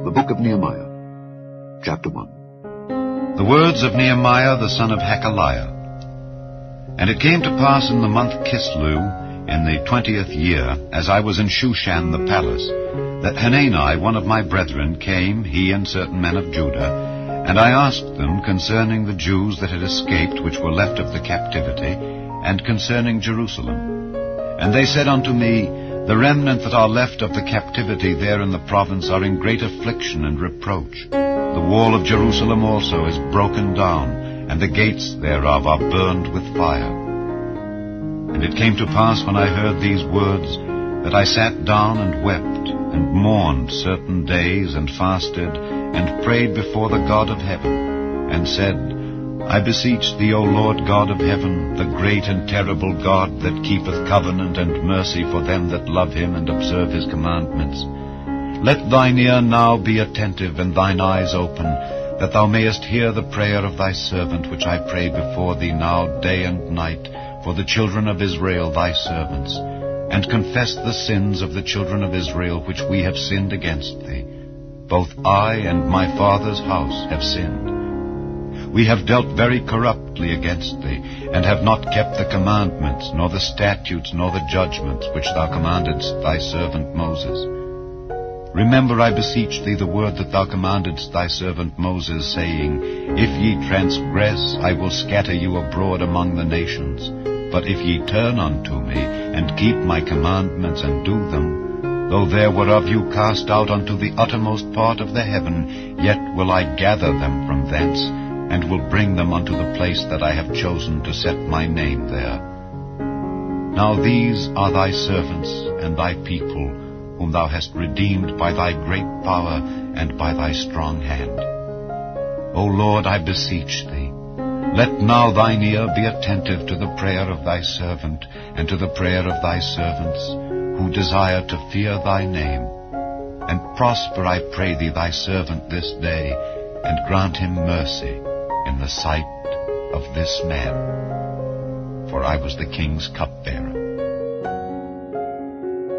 The Book of Nehemiah, chapter 1. The words of Nehemiah the son of Hakaliah. And it came to pass in the month Kislew, in the 20th year, as I was in Shushan the palace, that Hanani, one of my brethren, came, he and certain men of Judah, and I asked them concerning the Jews that had escaped, which were left of the captivity, and concerning Jerusalem. And they said unto me, The remnant that are left of the captivity there in the province are in great affliction and reproach. The wall of Jerusalem also is broken down, and the gates thereof are burned with fire. And it came to pass, when I heard these words, that I sat down and wept, and mourned certain days, and fasted, and prayed before the God of heaven, and said, I beseech thee, O Lord God of heaven, the great and terrible God that keepeth covenant and mercy for them that love him and observe his commandments. Let thine ear now be attentive, and thine eyes open, that thou mayest hear the prayer of thy servant, which I pray before thee now day and night, for the children of Israel thy servants, and confess the sins of the children of Israel which we have sinned against thee. Both I and my father's house have sinned. We have dealt very corruptly against thee, and have not kept the commandments, nor the statutes, nor the judgments, which thou commandedst thy servant Moses. Remember, I beseech thee, the word that thou commandedst thy servant Moses, saying, If ye transgress, I will scatter you abroad among the nations. But if ye turn unto me, and keep my commandments, and do them, though there were of you cast out unto the uttermost part of the heaven, yet will I gather them from thence, and will bring them unto the place that I have chosen to set my name there. Now these are thy servants and thy people, whom thou hast redeemed by thy great power and by thy strong hand. O Lord, I beseech thee, let now thine ear be attentive to the prayer of thy servant, and to the prayer of thy servants, who desire to fear thy name. And prosper, I pray thee, thy servant this day, and grant him mercy in the sight of this man. For I was the king's cupbearer.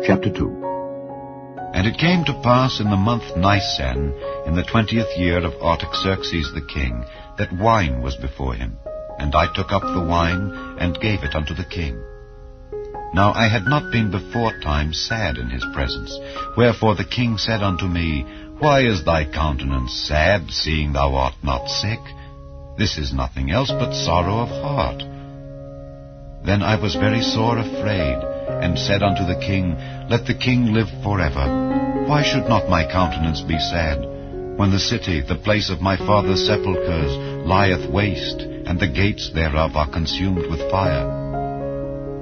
Chapter 2. And it came to pass in the month Nisan, in the 20th year of Artaxerxes the king, that wine was before him. And I took up the wine, and gave it unto the king. Now I had not been beforetime sad in his presence. Wherefore the king said unto me, Why is thy countenance sad, seeing thou art not sick? This is nothing else but sorrow of heart. Then I was very sore afraid, and said unto the king, Let the king live forever. Why should not my countenance be sad, when the city, the place of my father's sepulchres, lieth waste, and the gates thereof are consumed with fire?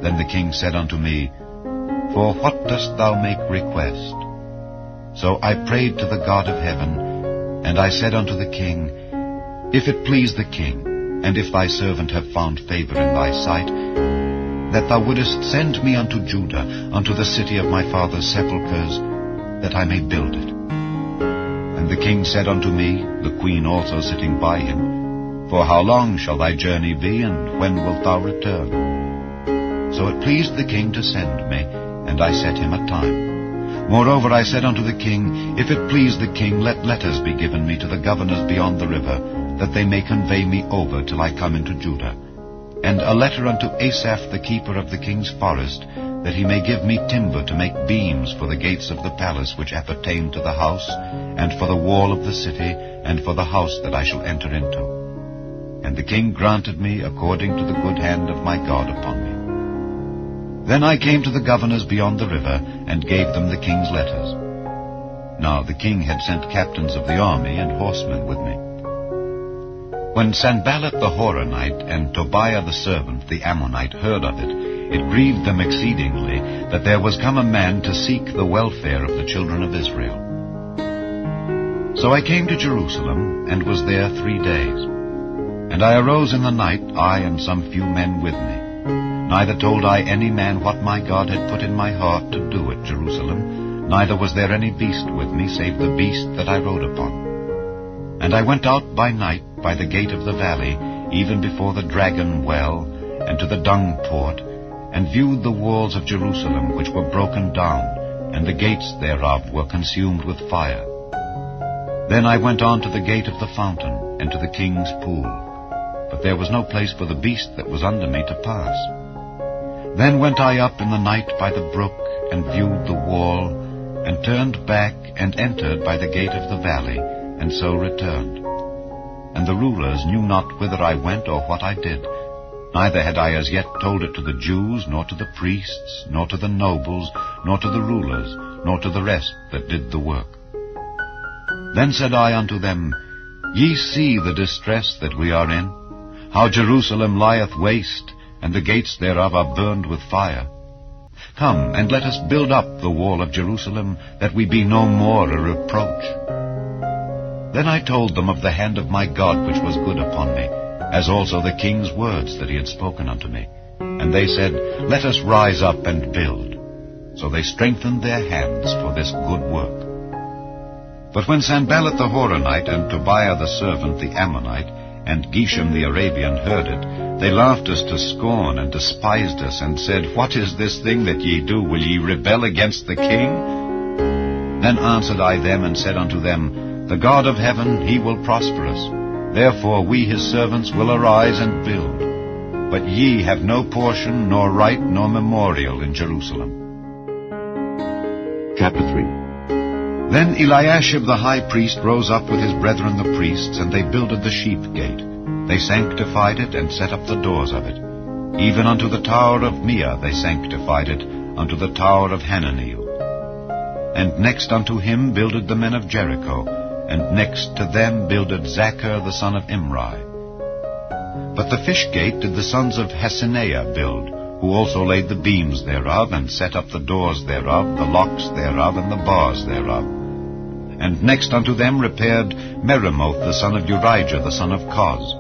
Then the king said unto me, For what dost thou make request? So I prayed to the God of heaven, and I said unto the king, If it please the king, and if thy servant have found favor in thy sight, that thou wouldest send me unto Judah, unto the city of my father's sepulchres, that I may build it. And the king said unto me, the queen also sitting by him, For how long shall thy journey be, and when wilt thou return? So it pleased the king to send me, and I set him a time. Moreover I said unto the king, If it please the king, let letters be given me to the governors beyond the river, that they may convey me over till I come into Judah. And a letter unto Asaph the keeper of the king's forest, that he may give me timber to make beams for the gates of the palace which appertain to the house, and for the wall of the city, and for the house that I shall enter into. And the king granted me according to the good hand of my God upon me. Then I came to the governors beyond the river, and gave them the king's letters. Now the king had sent captains of the army and horsemen with me. When Sanballat the Horonite and Tobiah the servant, the Ammonite, heard of it, it grieved them exceedingly that there was come a man to seek the welfare of the children of Israel. So I came to Jerusalem, and was there 3 days. And I arose in the night, I and some few men with me. Neither told I any man what my God had put in my heart to do at Jerusalem, neither was there any beast with me, save the beast that I rode upon. And I went out by night by the gate of the valley, even before the dragon well, and to the dung port, and viewed the walls of Jerusalem, which were broken down, and the gates thereof were consumed with fire. Then I went on to the gate of the fountain, and to the king's pool. But there was no place for the beast that was under me to pass. Then went I up in the night by the brook, and viewed the wall, and turned back, and entered by the gate of the valley, and so returned. And the rulers knew not whither I went or what I did. Neither had I as yet told it to the Jews, nor to the priests, nor to the nobles, nor to the rulers, nor to the rest that did the work. Then said I unto them, Ye see the distress that we are in, how Jerusalem lieth waste, and the gates thereof are burned with fire. Come, and let us build up the wall of Jerusalem, that we be no more a reproach. Then I told them of the hand of my God which was good upon me, as also the king's words that he had spoken unto me. And they said, Let us rise up and build. So they strengthened their hands for this good work. But when Sanballat the Horonite, and Tobiah the servant, the Ammonite, and Geshem the Arabian heard it, they laughed us to scorn, and despised us, and said, What is this thing that ye do? Will ye rebel against the king? Then answered I them, and said unto them, The God of heaven, he will prosper us. Therefore we his servants will arise and build. But ye have no portion, nor right, nor memorial in Jerusalem. Chapter 3. Then Eliashib the high priest rose up with his brethren the priests, and they builded the sheep gate. They sanctified it, and set up the doors of it. Even unto the tower of Meah they sanctified it, unto the tower of Hananeel. And next unto him builded the men of Jericho, and next to them builded Zachar the son of Imri. But the fish gate did the sons of Haseneah build, who also laid the beams thereof, and set up the doors thereof, the locks thereof, and the bars thereof. And next unto them repaired Meremoth the son of Urijah the son of Koz.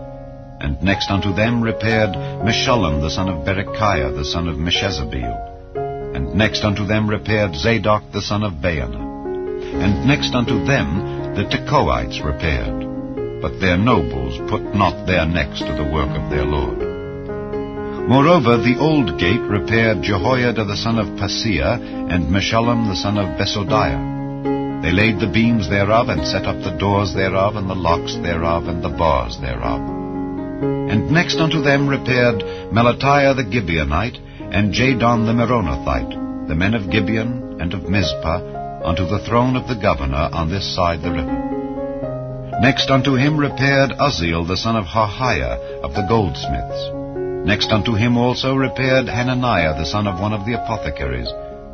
And next unto them repaired Meshullam the son of Berechiah the son of Meshezabeel. And next unto them repaired Zadok the son of Baana. And next unto them the Tekoites repaired. But their nobles put not their necks to the work of their Lord. Moreover, the old gate repaired Jehoiada the son of Paseah, and Meshullam the son of Besodiah. They laid the beams thereof, and set up the doors thereof, and the locks thereof, and the bars thereof. And next unto them repaired Melatiah the Gibeonite, and Jadon the Meronothite, the men of Gibeon and of Mizpah, unto the throne of the governor on this side the river. Next unto him repaired Uzziel the son of Harhiah of the goldsmiths. Next unto him also repaired Hananiah the son of one of the apothecaries,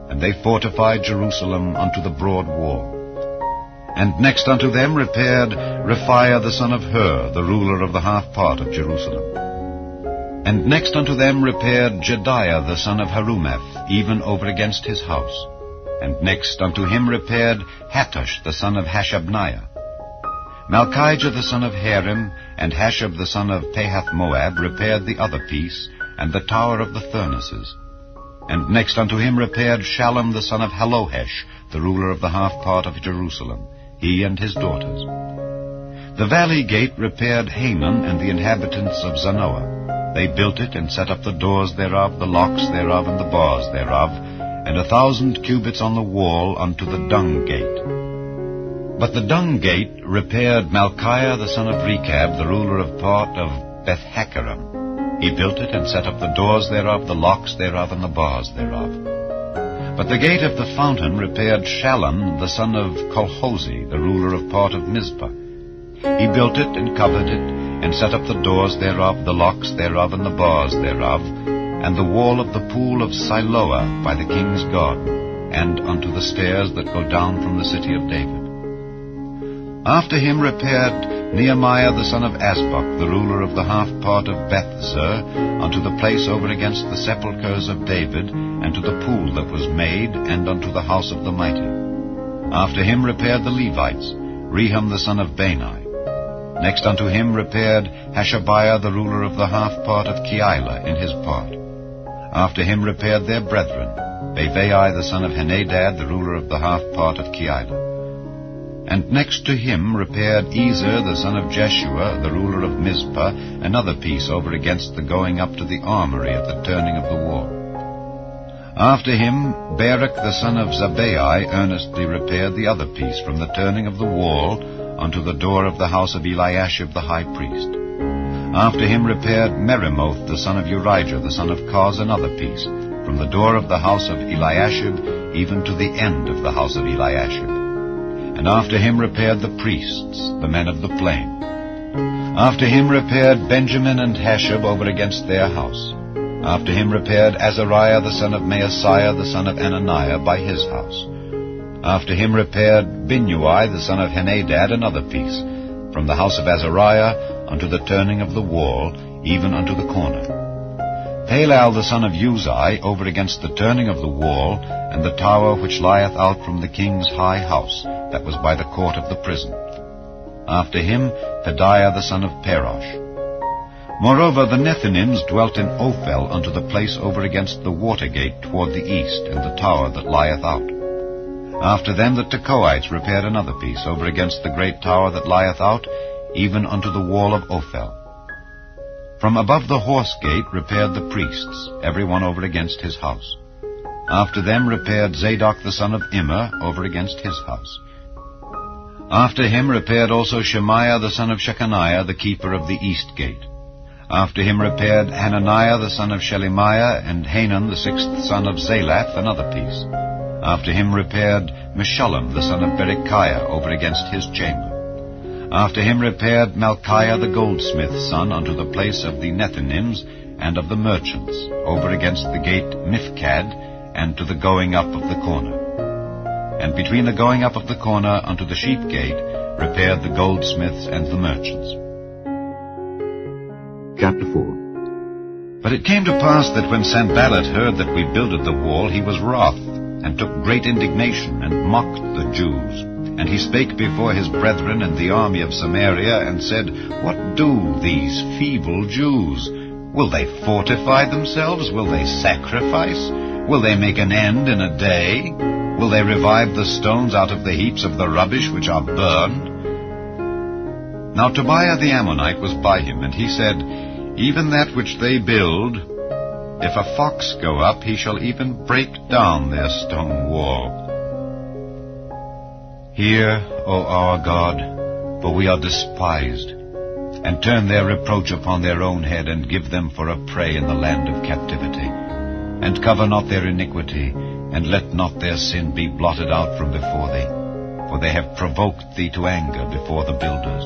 and they fortified Jerusalem unto the broad wall. And next unto them repaired Rephaiah the son of Hur, the ruler of the half part of Jerusalem. And next unto them repaired Jediah the son of Harumaph, even over against his house. And next unto him repaired Hattush the son of Hashabniah. Malchijah the son of Harim, and Hashab the son of Pahath-Moab repaired the other piece, and the tower of the furnaces. And next unto him repaired Shallum the son of Halohesh, the ruler of the half part of Jerusalem, he and his daughters. The valley gate repaired Haman and the inhabitants of Zanoah. They built it, and set up the doors thereof, the locks thereof, and the bars thereof, and 1,000 cubits on the wall unto the dung gate. But the dung gate repaired Malchiah the son of Rechab, the ruler of part of Beth-Hakerem. He built it, and set up the doors thereof, the locks thereof, and the bars thereof. But the gate of the fountain repaired Shallum the son of Colhozi, the ruler of part of Mizpah. He built it, and covered it, and set up the doors thereof, the locks thereof, and the bars thereof, and the wall of the pool of Siloah by the king's garden, and unto the stairs that go down from the city of David. After him repaired Nehemiah the son of Azbuk, the ruler of the half part of Bethzer, unto the place over against the sepulchres of David, and to the pool that was made, and unto the house of the mighty. After him repaired the Levites, Rehum the son of Bani. Next unto him repaired Hashabiah the ruler of the half part of Keilah in his part. After him repaired their brethren, Bavai the son of Henadad, the ruler of the half part of Keilah. And next to him repaired Ezer the son of Jeshua, the ruler of Mizpah, another piece over against the going up to the armory at the turning of the wall. After him Barak the son of Zabbai earnestly repaired the other piece from the turning of the wall unto the door of the house of Eliashib the high priest. After him repaired Meremoth the son of Urijah the son of Koz another piece, from the door of the house of Eliashib even to the end of the house of Eliashib. And after him repaired the priests, the men of the plain. After him repaired Benjamin and Hashab over against their house. After him repaired Azariah the son of Maaseiah the son of Ananiah by his house. After him repaired Binnui the son of Henadad another piece, from the house of Azariah unto the turning of the wall, even unto the corner. Palal the son of Uzai over against the turning of the wall, and the tower which lieth out from the king's high house, that was by the court of the prison. After him Pedaiah the son of Parosh. Moreover the Nethinims dwelt in Ophel unto the place over against the water gate toward the east, and the tower that lieth out. After them the Tekoites repaired another piece over against the great tower that lieth out, even unto the wall of Ophel. From above the horse gate repaired the priests, every one over against his house. After them repaired Zadok the son of Immer over against his house. After him repaired also Shemaiah the son of Shechaniah, the keeper of the east gate. After him repaired Hananiah the son of Shelemiah, and Hanan the sixth son of Zalaph another piece. After him repaired Meshullam the son of Berechiah over against his chamber. After him repaired Malchiah the goldsmith's son unto the place of the Nethinims and of the merchants, over against the gate Mifkad, and to the going up of the corner. And between the going up of the corner unto the sheep gate repaired the goldsmiths and the merchants. Chapter 4. But it came to pass that when Sanballat heard that we builded the wall, he was wroth, and took great indignation, and mocked the Jews. And he spake before his brethren and the army of Samaria, and said, What do these feeble Jews? Will they fortify themselves? Will they sacrifice? Will they make an end in a day? Will they revive the stones out of the heaps of the rubbish which are burned? Now Tobiah the Ammonite was by him, and he said, Even that which they build, if a fox go up, he shall even break down their stone wall. Hear, O our God, for we are despised, and turn their reproach upon their own head, and give them for a prey in the land of captivity. And cover not their iniquity, and let not their sin be blotted out from before thee, for they have provoked thee to anger before the builders.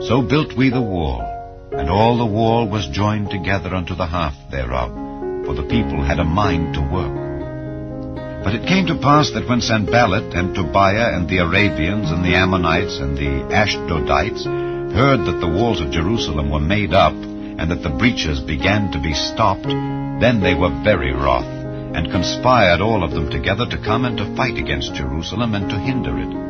So built we the wall, and all the wall was joined together unto the half thereof, for the people had a mind to work. But it came to pass that when Sanballat and Tobiah and the Arabians and the Ammonites and the Ashdodites heard that the walls of Jerusalem were made up, and that the breaches began to be stopped, then they were very wroth, and conspired all of them together to come and to fight against Jerusalem and to hinder it.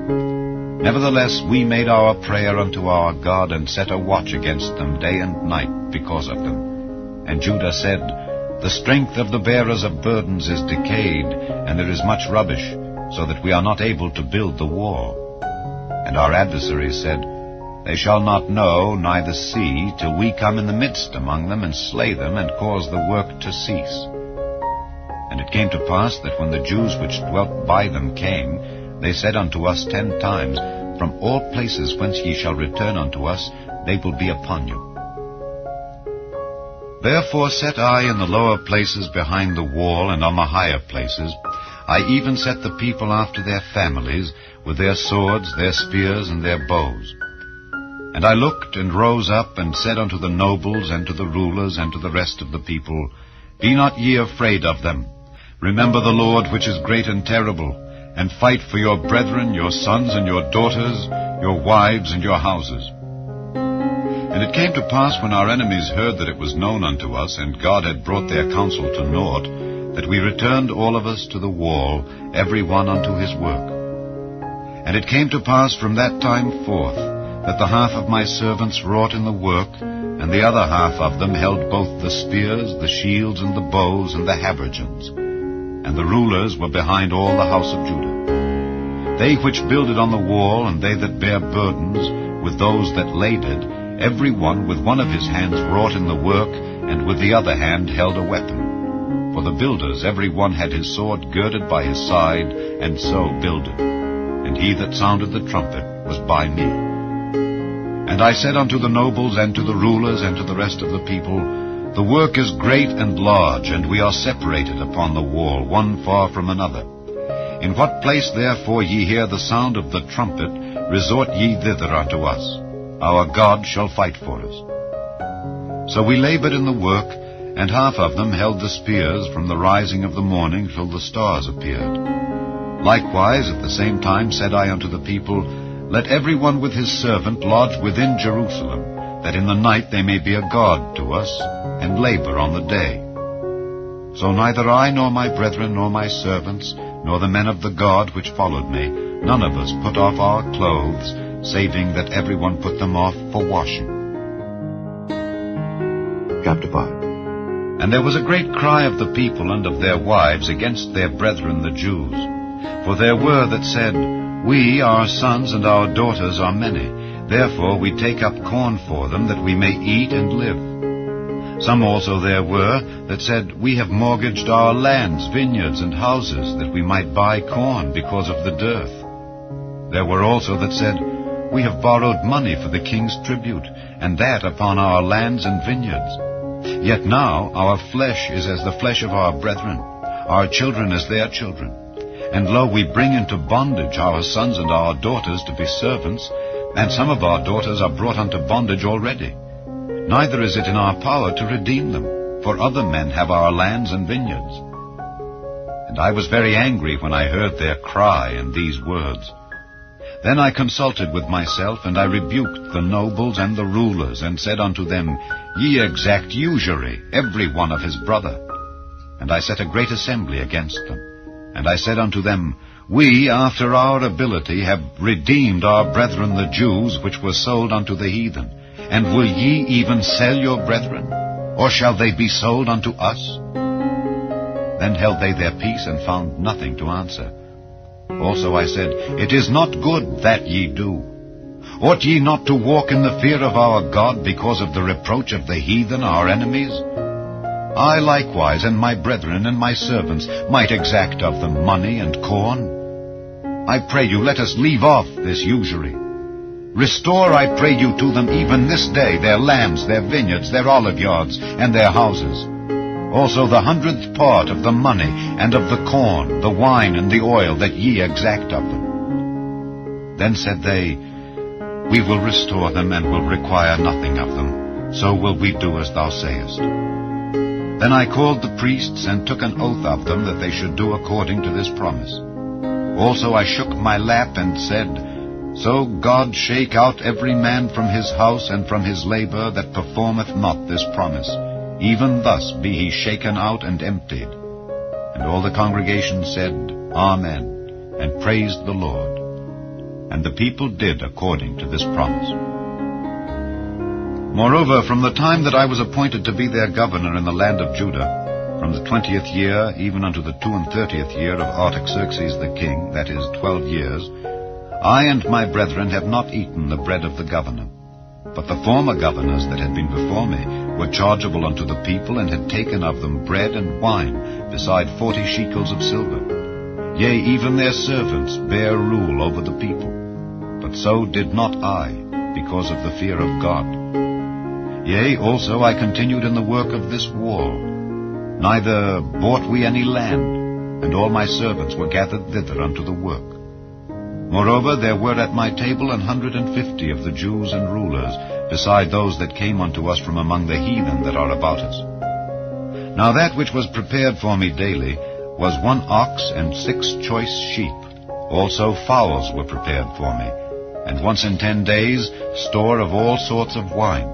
Nevertheless we made our prayer unto our God, and set a watch against them day and night because of them. And Judah said, The strength of the bearers of burdens is decayed, and there is much rubbish, so that we are not able to build the wall. And our adversaries said, They shall not know, neither see, till we come in the midst among them, and slay them, and cause the work to cease. And it came to pass that when the Jews which dwelt by them came, they said unto us 10 times, From all places whence ye shall return unto us, they will be upon you. Therefore set I in the lower places behind the wall, and on the higher places. I even set the people after their families, with their swords, their spears, and their bows. And I looked, and rose up, and said unto the nobles, and to the rulers, and to the rest of the people, Be not ye afraid of them. Remember the Lord, which is great and terrible, and fight for your brethren, your sons and your daughters, your wives and your houses. And it came to pass, when our enemies heard that it was known unto us, and God had brought their counsel to naught, that we returned all of us to the wall, every one unto his work. And it came to pass from that time forth, that the half of my servants wrought in the work, and the other half of them held both the spears, the shields, and the bows, and the habergeons. And the rulers were behind all the house of Judah. They which builded on the wall, and they that bare burdens, with those that laded, every one with one of his hands wrought in the work, and with the other hand held a weapon. For the builders every one had his sword girded by his side, and so builded. And he that sounded the trumpet was by me. And I said unto the nobles and to the rulers and to the rest of the people, The work is great and large, and we are separated upon the wall, one far from another. In what place therefore ye hear the sound of the trumpet, resort ye thither unto us. Our God shall fight for us. So we labored in the work, and half of them held the spears from the rising of the morning till the stars appeared. Likewise at the same time said I unto the people, Let every one with his servant lodge within Jerusalem, that in the night they may be a guard to us, and labor on the day. So neither I nor my brethren nor my servants, nor the men of the guard which followed me, none of us put off our clothes, saving that every one put them off for washing. Chapter 5. And there was a great cry of the people and of their wives against their brethren the Jews. For there were that said, We, our sons and our daughters, are many. Therefore we take up corn for them, that we may eat and live. Some also there were that said, We have mortgaged our lands, vineyards, and houses, that we might buy corn because of the dearth. There were also that said, We have borrowed money for the king's tribute, and that upon our lands and vineyards. Yet now our flesh is as the flesh of our brethren, our children as their children. And lo, we bring into bondage our sons and our daughters to be servants, and some of our daughters are brought unto bondage already. Neither is it in our power to redeem them, for other men have our lands and vineyards. And I was very angry when I heard their cry and these words. Then I consulted with myself, and I rebuked the nobles and the rulers, and said unto them, Ye exact usury, every one of his brother. And I set a great assembly against them. And I said unto them, We, after our ability, have redeemed our brethren the Jews, which were sold unto the heathen. And will ye even sell your brethren? Or shall they be sold unto us? Then held they their peace, and found nothing to answer. Also I said, It is not good that ye do. Ought ye not to walk in the fear of our God, because of the reproach of the heathen, our enemies? I likewise, and my brethren and my servants, might exact of them money and corn. I pray you, let us leave off this usury. Restore, I pray you, to them even this day their lands, their vineyards, their oliveyards, and their houses. Also the 100th part of the money, and of the corn, the wine, and the oil, that ye exact of them. Then said they, We will restore them, and will require nothing of them. So will we do as thou sayest. Then I called the priests, and took an oath of them, that they should do according to this promise. Also I shook my lap, and said, So God shake out every man from his house and from his labor, that performeth not this promise. Even thus be he shaken out and emptied. And all the congregation said, Amen, and praised the Lord. And the people did according to this promise. Moreover, from the time that I was appointed to be their governor in the land of Judah, from the 20th year even unto the 32nd year of Artaxerxes the king, that is 12 years, I and my brethren have not eaten the bread of the governor. But the former governors that had been before me were chargeable unto the people, and had taken of them bread and wine, beside 40 shekels of silver. Yea, even their servants bare rule over the people. But so did not I, because of the fear of God. Yea, also I continued in the work of this wall. Neither bought we any land, and all my servants were gathered thither unto the work. Moreover, there were at my table 150 of the Jews and rulers, beside those that came unto us from among the heathen that are about us. Now that which was prepared for me daily was 1 ox and 6 choice sheep. Also fowls were prepared for me, and once in 10 days store of all sorts of wine.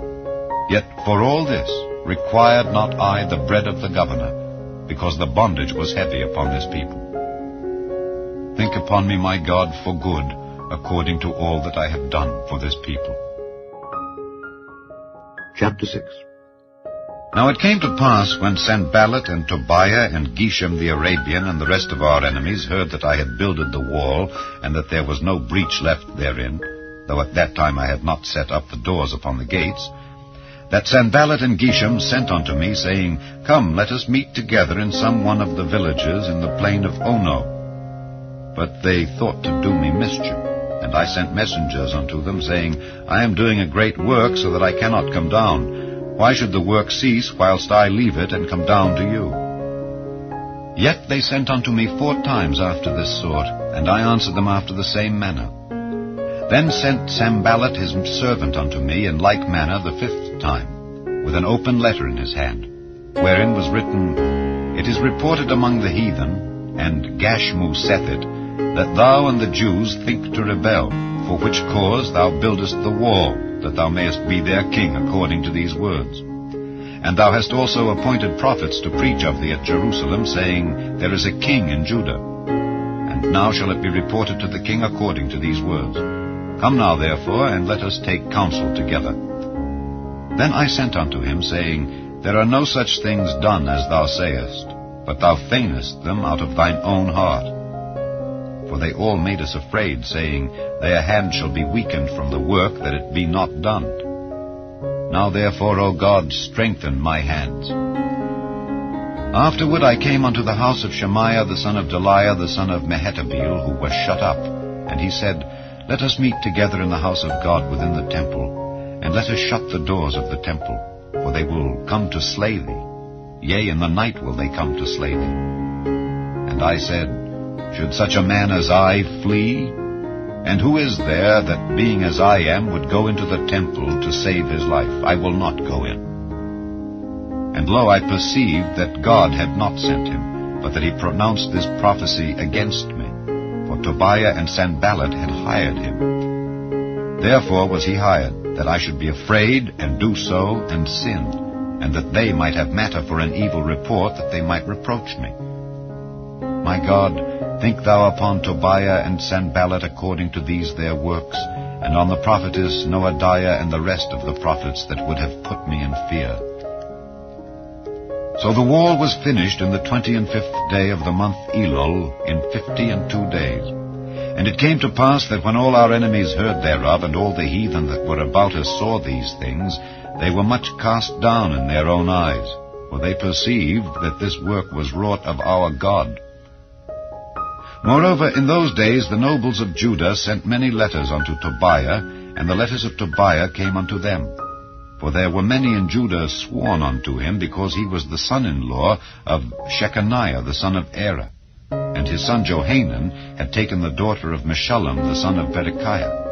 Yet for all this required not I the bread of the governor, because the bondage was heavy upon this people. Think upon me, my God, for good, according to all that I have done for this people. Chapter 6. Now it came to pass, when Sanballat and Tobiah and Geshem the Arabian and the rest of our enemies heard that I had builded the wall, and that there was no breach left therein, though at that time I had not set up the doors upon the gates, that Sanballat and Geshem sent unto me, saying, Come, let us meet together in some one of the villages in the plain of Ono. But they thought to do me mischief, And I sent messengers unto them, saying, I am doing a great work, so that I cannot come down. Why should the work cease, whilst I leave it, and come down to you? Yet they sent unto me 4 times after this sort, and I answered them after the same manner. Then sent Sanballat his servant unto me in like manner the 5th time, with an open letter in his hand, wherein was written, It is reported among the heathen, and Gashmu saith it, that thou and the Jews think to rebel, for which cause thou buildest the wall, that thou mayest be their king according to these words. And thou hast also appointed prophets to preach of thee at Jerusalem, saying, There is a king in Judah. And now shall it be reported to the king according to these words. Come now, therefore, and let us take counsel together. Then I sent unto him, saying, There are no such things done as thou sayest, but thou feignest them out of thine own heart. For they all made us afraid, saying, Their hand shall be weakened from the work, that it be not done. Now therefore, O God, strengthen my hands. Afterward I came unto the house of Shemaiah the son of Delaiah the son of Mehetabeel, who was shut up. And he said, Let us meet together in the house of God within the temple, and let us shut the doors of the temple, for they will come to slay thee. Yea, in the night will they come to slay thee. And I said, Should such a man as I flee? And who is there that, being as I am, would go into the temple to save his life? I will not go in. And lo, I perceived that God had not sent him, but that he pronounced this prophecy against me. For Tobiah and Sanballat had hired him. Therefore was he hired, that I should be afraid, and do so, and sin, and that they might have matter for an evil report, that they might reproach me. My God, think thou upon Tobiah and Sanballat according to these their works, and on the prophetess Noadiah and the rest of the prophets that would have put me in fear. So the wall was finished in the 25th day of the month Elul, in 52 days. And it came to pass that when all our enemies heard thereof, and all the heathen that were about us saw these things, they were much cast down in their own eyes, for they perceived that this work was wrought of our God. Moreover, in those days the nobles of Judah sent many letters unto Tobiah, and the letters of Tobiah came unto them. For there were many in Judah sworn unto him, because he was the son-in-law of Shechaniah the son of Era. And his son Johanan had taken the daughter of Meshullam the son of Berechiah.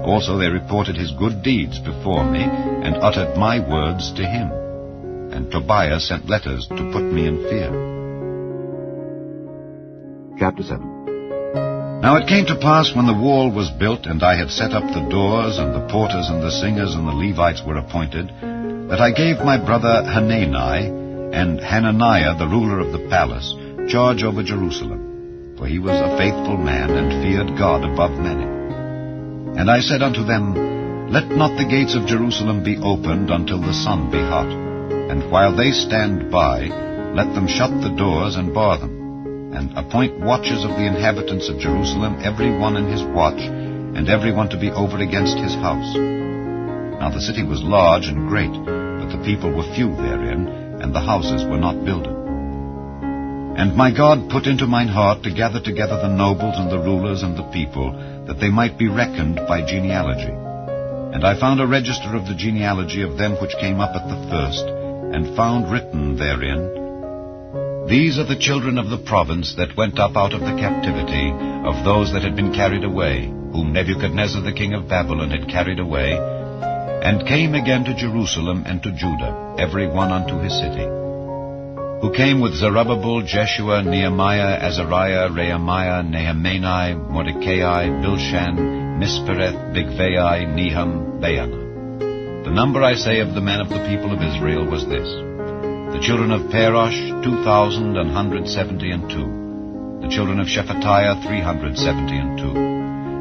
Also they reported his good deeds before me, and uttered my words to him. And Tobiah sent letters to put me in fear. Chapter 7. Now it came to pass, when the wall was built, and I had set up the doors, and the porters and the singers and the Levites were appointed, that I gave my brother Hanani and Hananiah, the ruler of the palace, charge over Jerusalem. For he was a faithful man, and feared God above many. And I said unto them, Let not the gates of Jerusalem be opened until the sun be hot. And while they stand by, let them shut the doors and bar them. And appoint watches of the inhabitants of Jerusalem, every one in his watch, and every one to be over against his house. Now the city was large and great, but the people were few therein, and the houses were not builded. And my God put into mine heart to gather together the nobles and the rulers and the people, that they might be reckoned by genealogy. And I found a register of the genealogy of them which came up at the first, and found written therein, These are the children of the province that went up out of the captivity of those that had been carried away, whom Nebuchadnezzar the king of Babylon had carried away, and came again to Jerusalem and to Judah, every one unto his city. Who came with Zerubbabel, Jeshua, Nehemiah, Azariah, Rehemiah, Nehemani, Mordecai, Bilshan, Mispereth, Bigvai, Nehum, Baanah. The number, I say, of the men of the people of Israel was this: the children of Parosh, 2,172. The children of Shephatiah, 372.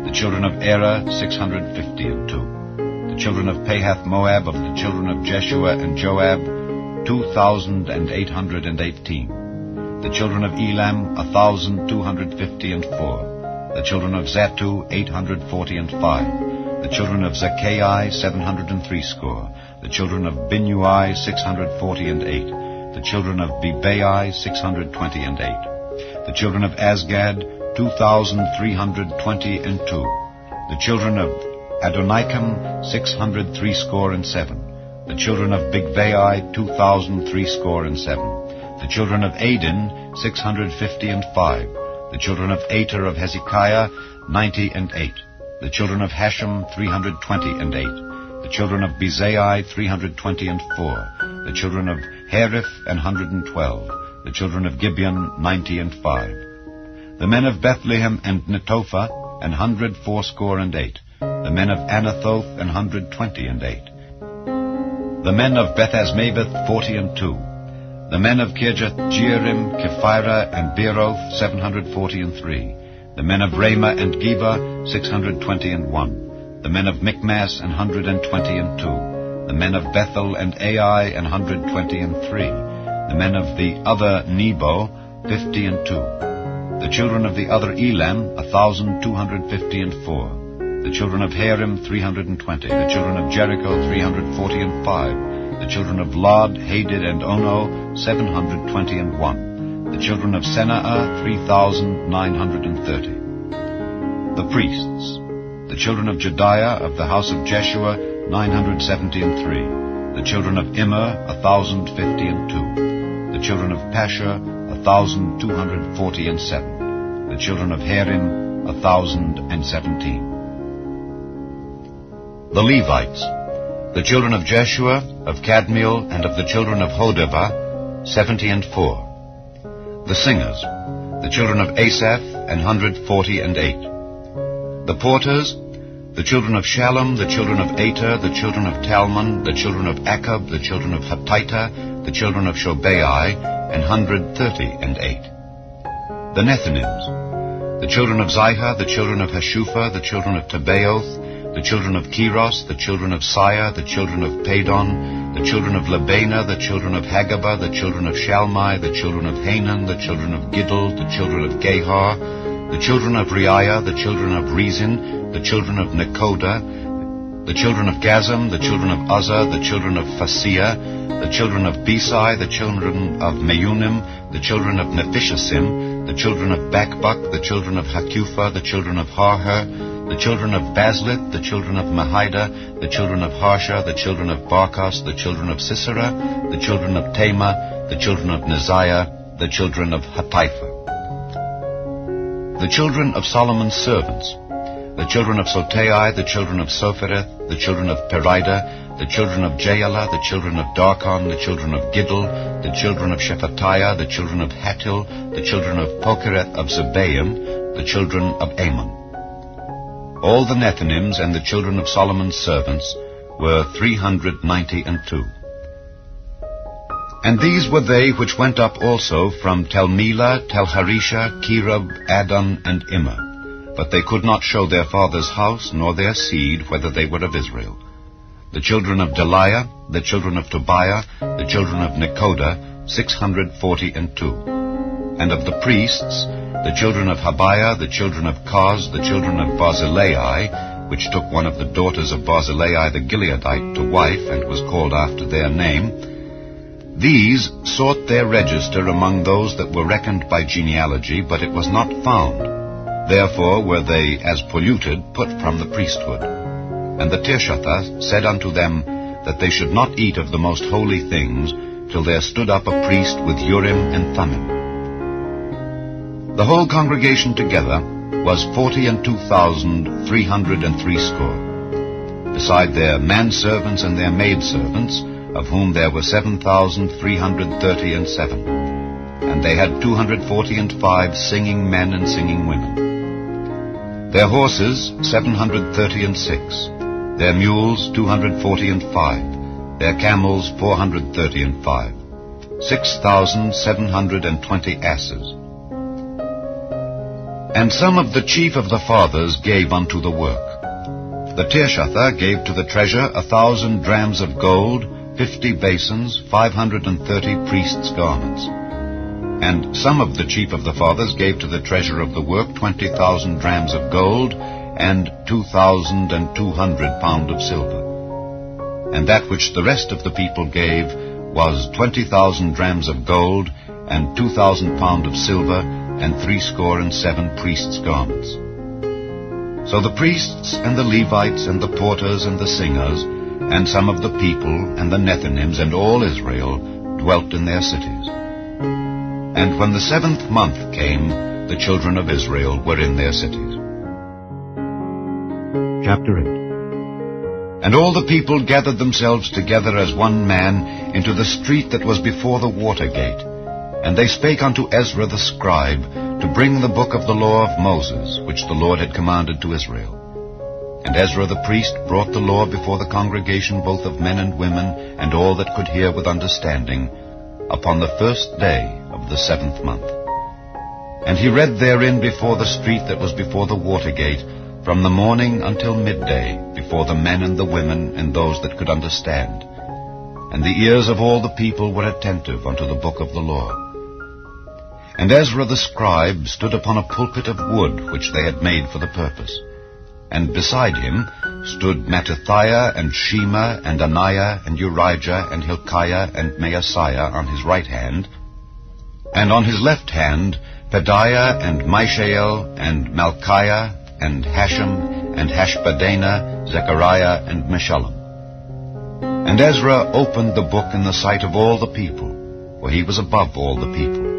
The children of Era, 652. The children of Pahath Moab, of the children of Jeshua and Joab, 2,818. The children of Elam, 1,254. The children of Zattu, 845. The children of Zaccai, 703. The children of Binnui, 648. The children of Bebai, 628. The children of Asgad, 2,322. The children of Adonikam, 667. The children of Bigvai, 2,067. The children of Adin, 655. The children of Ater of Hezekiah, 98. The children of Hashem, 328. The children of Bezai, 324. The children of Hariph, 112. The children of Gibeon, 95. The men of Bethlehem and Netophah, 168. The men of Anathoth, 128. The men of Bethasmaveth, 42. The men of Kirjath Jearim, Kephirah, and Beeroth, 743. The men of Ramah and Geba, 621. The men of Michmas, 122. The men of Bethel and Ai, 123. The men of the other Nebo, 52. The children of the other Elam, 1,254. The children of Harim, 320. The children of Jericho, 345. The children of Lod, Hadid, and Ono, 721. The children of Senaa, 3,930. The priests. The children of Jediah of the house of Jeshua, 973. The children of Immer, 1,052. The children of Pashur, 1,247. The children of Harim, 1,017. The Levites. The children of Jeshua, of Kadmiel, and of the children of Hodavah, 74. The singers. The children of Asaph, 148. The porters. The children of Shallum, the children of Ater, the children of Talmon, the children of Akab, the children of Hatita, the children of Shobai, 138. The Nethinims. The children of Zihah, the children of Hashupha, the children of Tabaoth, the children of Keros, the children of Sire, the children of Padon, the children of Labana, the children of Hagabah, the children of Shalmai, the children of Hanan, the children of Giddel, the children of Gehar, the children of Reiah, the children of Rezin, the children of Nekoda, the children of Gazam, the children of Uzzah, the children of Phasea, the children of Besai, the children of Meunim, the children of Nephishasim, the children of Bakbuk, the children of Hakupha, the children of Harher, the children of Bazlith, the children of Mahida, the children of Harsha, the children of Barkos, the children of Sisera, the children of Tema, the children of Neziah, the children of Hatipha. The children of Solomon's servants. The children of Sotai, the children of Sophereth, the children of Perida, the children of Jaala, the children of Darkon, the children of Giddel, the children of Shephatiah, the children of Hattil, the children of Pokereth of Zebaim, the children of Ammon. All the Nethinims and the children of Solomon's servants were 392. And these were they which went up also from Telmela, Telharisha, Kerub, Adon, and Immer. But they could not show their father's house, nor their seed, whether they were of Israel. The children of Deliah, the children of Tobiah, the children of Nekoda, 642. And of the priests, the children of Habiah, the children of Koz, the children of Barzillai, which took one of the daughters of Barzillai the Gileadite to wife, and was called after their name, these sought their register among those that were reckoned by genealogy, but it was not found. Therefore were they, as polluted, put from the priesthood. And the Tirshatha said unto them that they should not eat of the most holy things till there stood up a priest with Urim and Thummim. The whole congregation together was 42,360, beside their manservants and their maidservants, of whom there were 7,337. And they had 245 singing men and singing women. Their horses, 736. Their mules, 245. Their camels, 435. 6,720 asses. And some of the chief of the fathers gave unto the work. The Tirshatha gave to the treasure 1,000 drams of gold, 50 basins, 530 priests' garments. And some of the chief of the fathers gave to the treasure of the work 20,000 drams of gold, and 2,200 pound of silver. And that which the rest of the people gave was 20,000 drams of gold, and 2,000 pound of silver, and 67 priests' garments. So the priests and the Levites and the porters and the singers and some of the people and the Nethinims and all Israel dwelt in their cities. And when the 7th month came, the children of Israel were in their cities. Chapter 8. And all the people gathered themselves together as one man into the street that was before the water gate. And they spake unto Ezra the scribe to bring the book of the law of Moses, which the Lord had commanded to Israel. And Ezra the priest brought the law before the congregation both of men and women, and all that could hear with understanding, upon the 1st day of the 7th month. And he read therein before the street that was before the water gate, from the morning until midday, before the men and the women and those that could understand. And the ears of all the people were attentive unto the book of the law. And Ezra the scribe stood upon a pulpit of wood which they had made for the purpose. And beside him stood Mattithiah and Shema and Ananiah and Urijah and Hilkiah and Maaseiah on his right hand, and on his left hand Pedaiah and Mishael and Malchiah and Hashem and Hashbaddanah, Zechariah and Meshullam. And Ezra opened the book in the sight of all the people, for he was above all the people.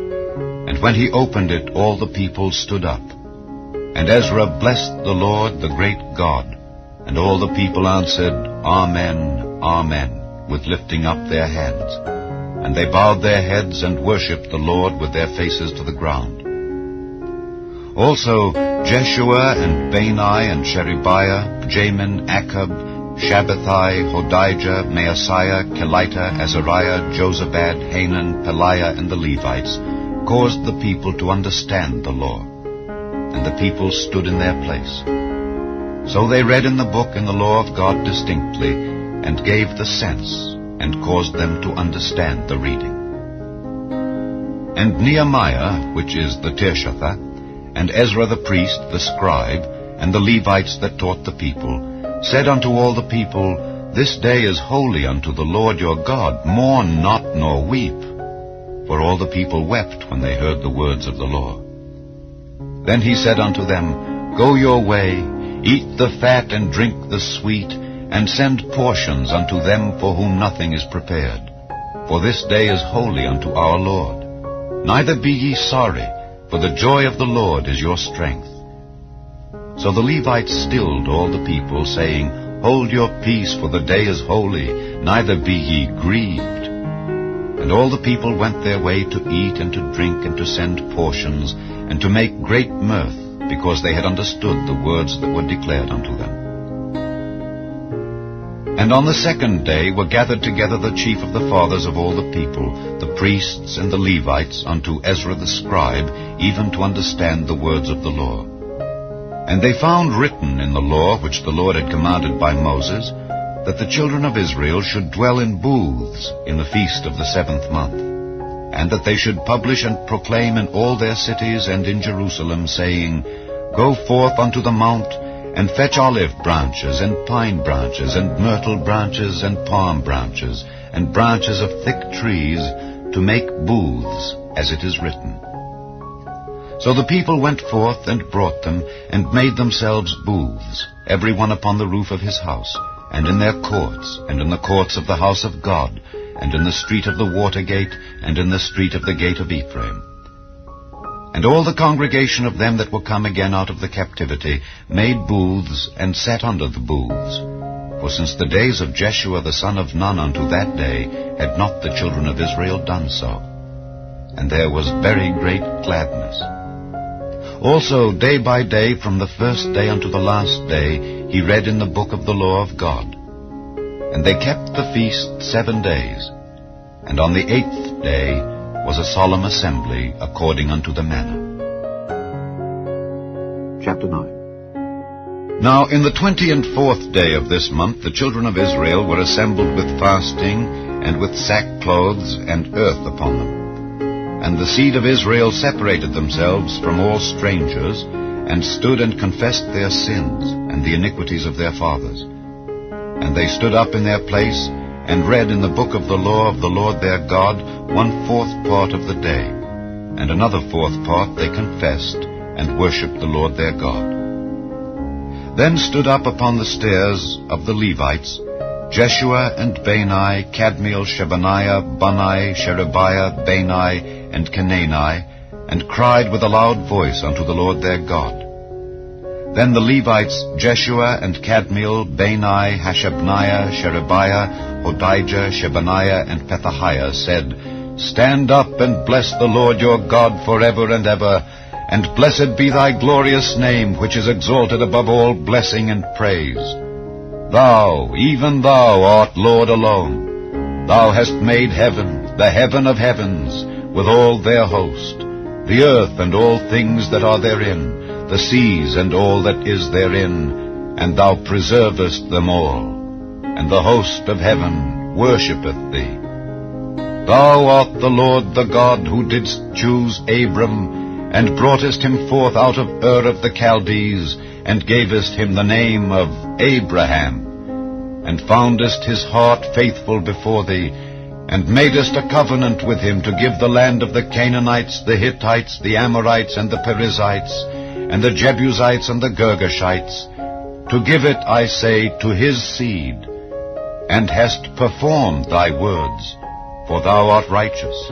And when he opened it, all the people stood up. And Ezra blessed the Lord, the great God. And all the people answered, Amen, Amen, with lifting up their hands. And they bowed their heads and worshipped the Lord with their faces to the ground. Also Jeshua and Bani and Sherebiah, Jamin, Akkub, Shabbathai, Hodijah, Maaseiah, Kelita, Azariah, Jozabad, Hanan, Peliah, and the Levites caused the people to understand the law. And the people stood in their place. So they read in the book in the law of God distinctly, and gave the sense, and caused them to understand the reading. And Nehemiah, which is the Tirshatha, and Ezra the priest, the scribe, and the Levites that taught the people, said unto all the people, This day is holy unto the Lord your God. Mourn not nor weep. For all the people wept when they heard the words of the law. Then he said unto them, Go your way, eat the fat and drink the sweet, and send portions unto them for whom nothing is prepared. For this day is holy unto our Lord. Neither be ye sorry, for the joy of the Lord is your strength. So the Levites stilled all the people, saying, Hold your peace, for the day is holy, neither be ye grieved. And all the people went their way to eat and to drink and to send portions, and to make great mirth, because they had understood the words that were declared unto them. And on the 2nd day were gathered together the chief of the fathers of all the people, the priests and the Levites, unto Ezra the scribe, even to understand the words of the law. And they found written in the law which the Lord had commanded by Moses, that the children of Israel should dwell in booths in the feast of the 7th month, and that they should publish and proclaim in all their cities and in Jerusalem, saying, Go forth unto the mount, and fetch olive branches, and pine branches, and myrtle branches, and palm branches, and branches of thick trees, to make booths, as it is written. So the people went forth and brought them, and made themselves booths, every one upon the roof of his house, and in their courts, and in the courts of the house of God, and in the street of the water gate, and in the street of the gate of Ephraim. And all the congregation of them that were come again out of the captivity made booths, and sat under the booths. For since the days of Jeshua the son of Nun unto that day had not the children of Israel done so. And there was very great gladness. Also day by day, from the 1st day unto the last day, he read in the book of the law of God. And they kept the feast 7 days. And on the 8th day was a solemn assembly according unto the manner. Chapter 9. Now in the 24th day of this month the children of Israel were assembled with fasting, and with sackcloths and earth upon them. And the seed of Israel separated themselves from all strangers, and stood and confessed their sins, and the iniquities of their fathers. And they stood up in their place, and read in the book of the law of the Lord their God 1/4 part of the day, and another 1/4 part they confessed, and worshipped the Lord their God. Then stood up upon the stairs of the Levites Jeshua and Bani, Kadmiel, Shebaniah, Bunni, Sherebiah, Bani, and Kenani, and cried with a loud voice unto the Lord their God. Then the Levites Jeshua and Kadmiel, Bani, Hashabniah, Sherebiah, Hodijah, Shebaniah, and Pethahiah said, Stand up and bless the Lord your God forever and ever, and blessed be thy glorious name, which is exalted above all blessing and praise. Thou, even thou, art Lord alone. Thou hast made heaven, the heaven of heavens, with all their host, the earth and all things that are therein, the seas and all that is therein, and thou preservest them all. And the host of heaven worshippeth thee. Thou art the Lord the God who didst choose Abram, and broughtest him forth out of Ur of the Chaldees, and gavest him the name of Abraham, and foundest his heart faithful before thee, and madest a covenant with him to give the land of the Canaanites, the Hittites, the Amorites, and the Perizzites, and the Jebusites, and the Girgashites, to give it, I say, to his seed, and hast performed thy words, for thou art righteous,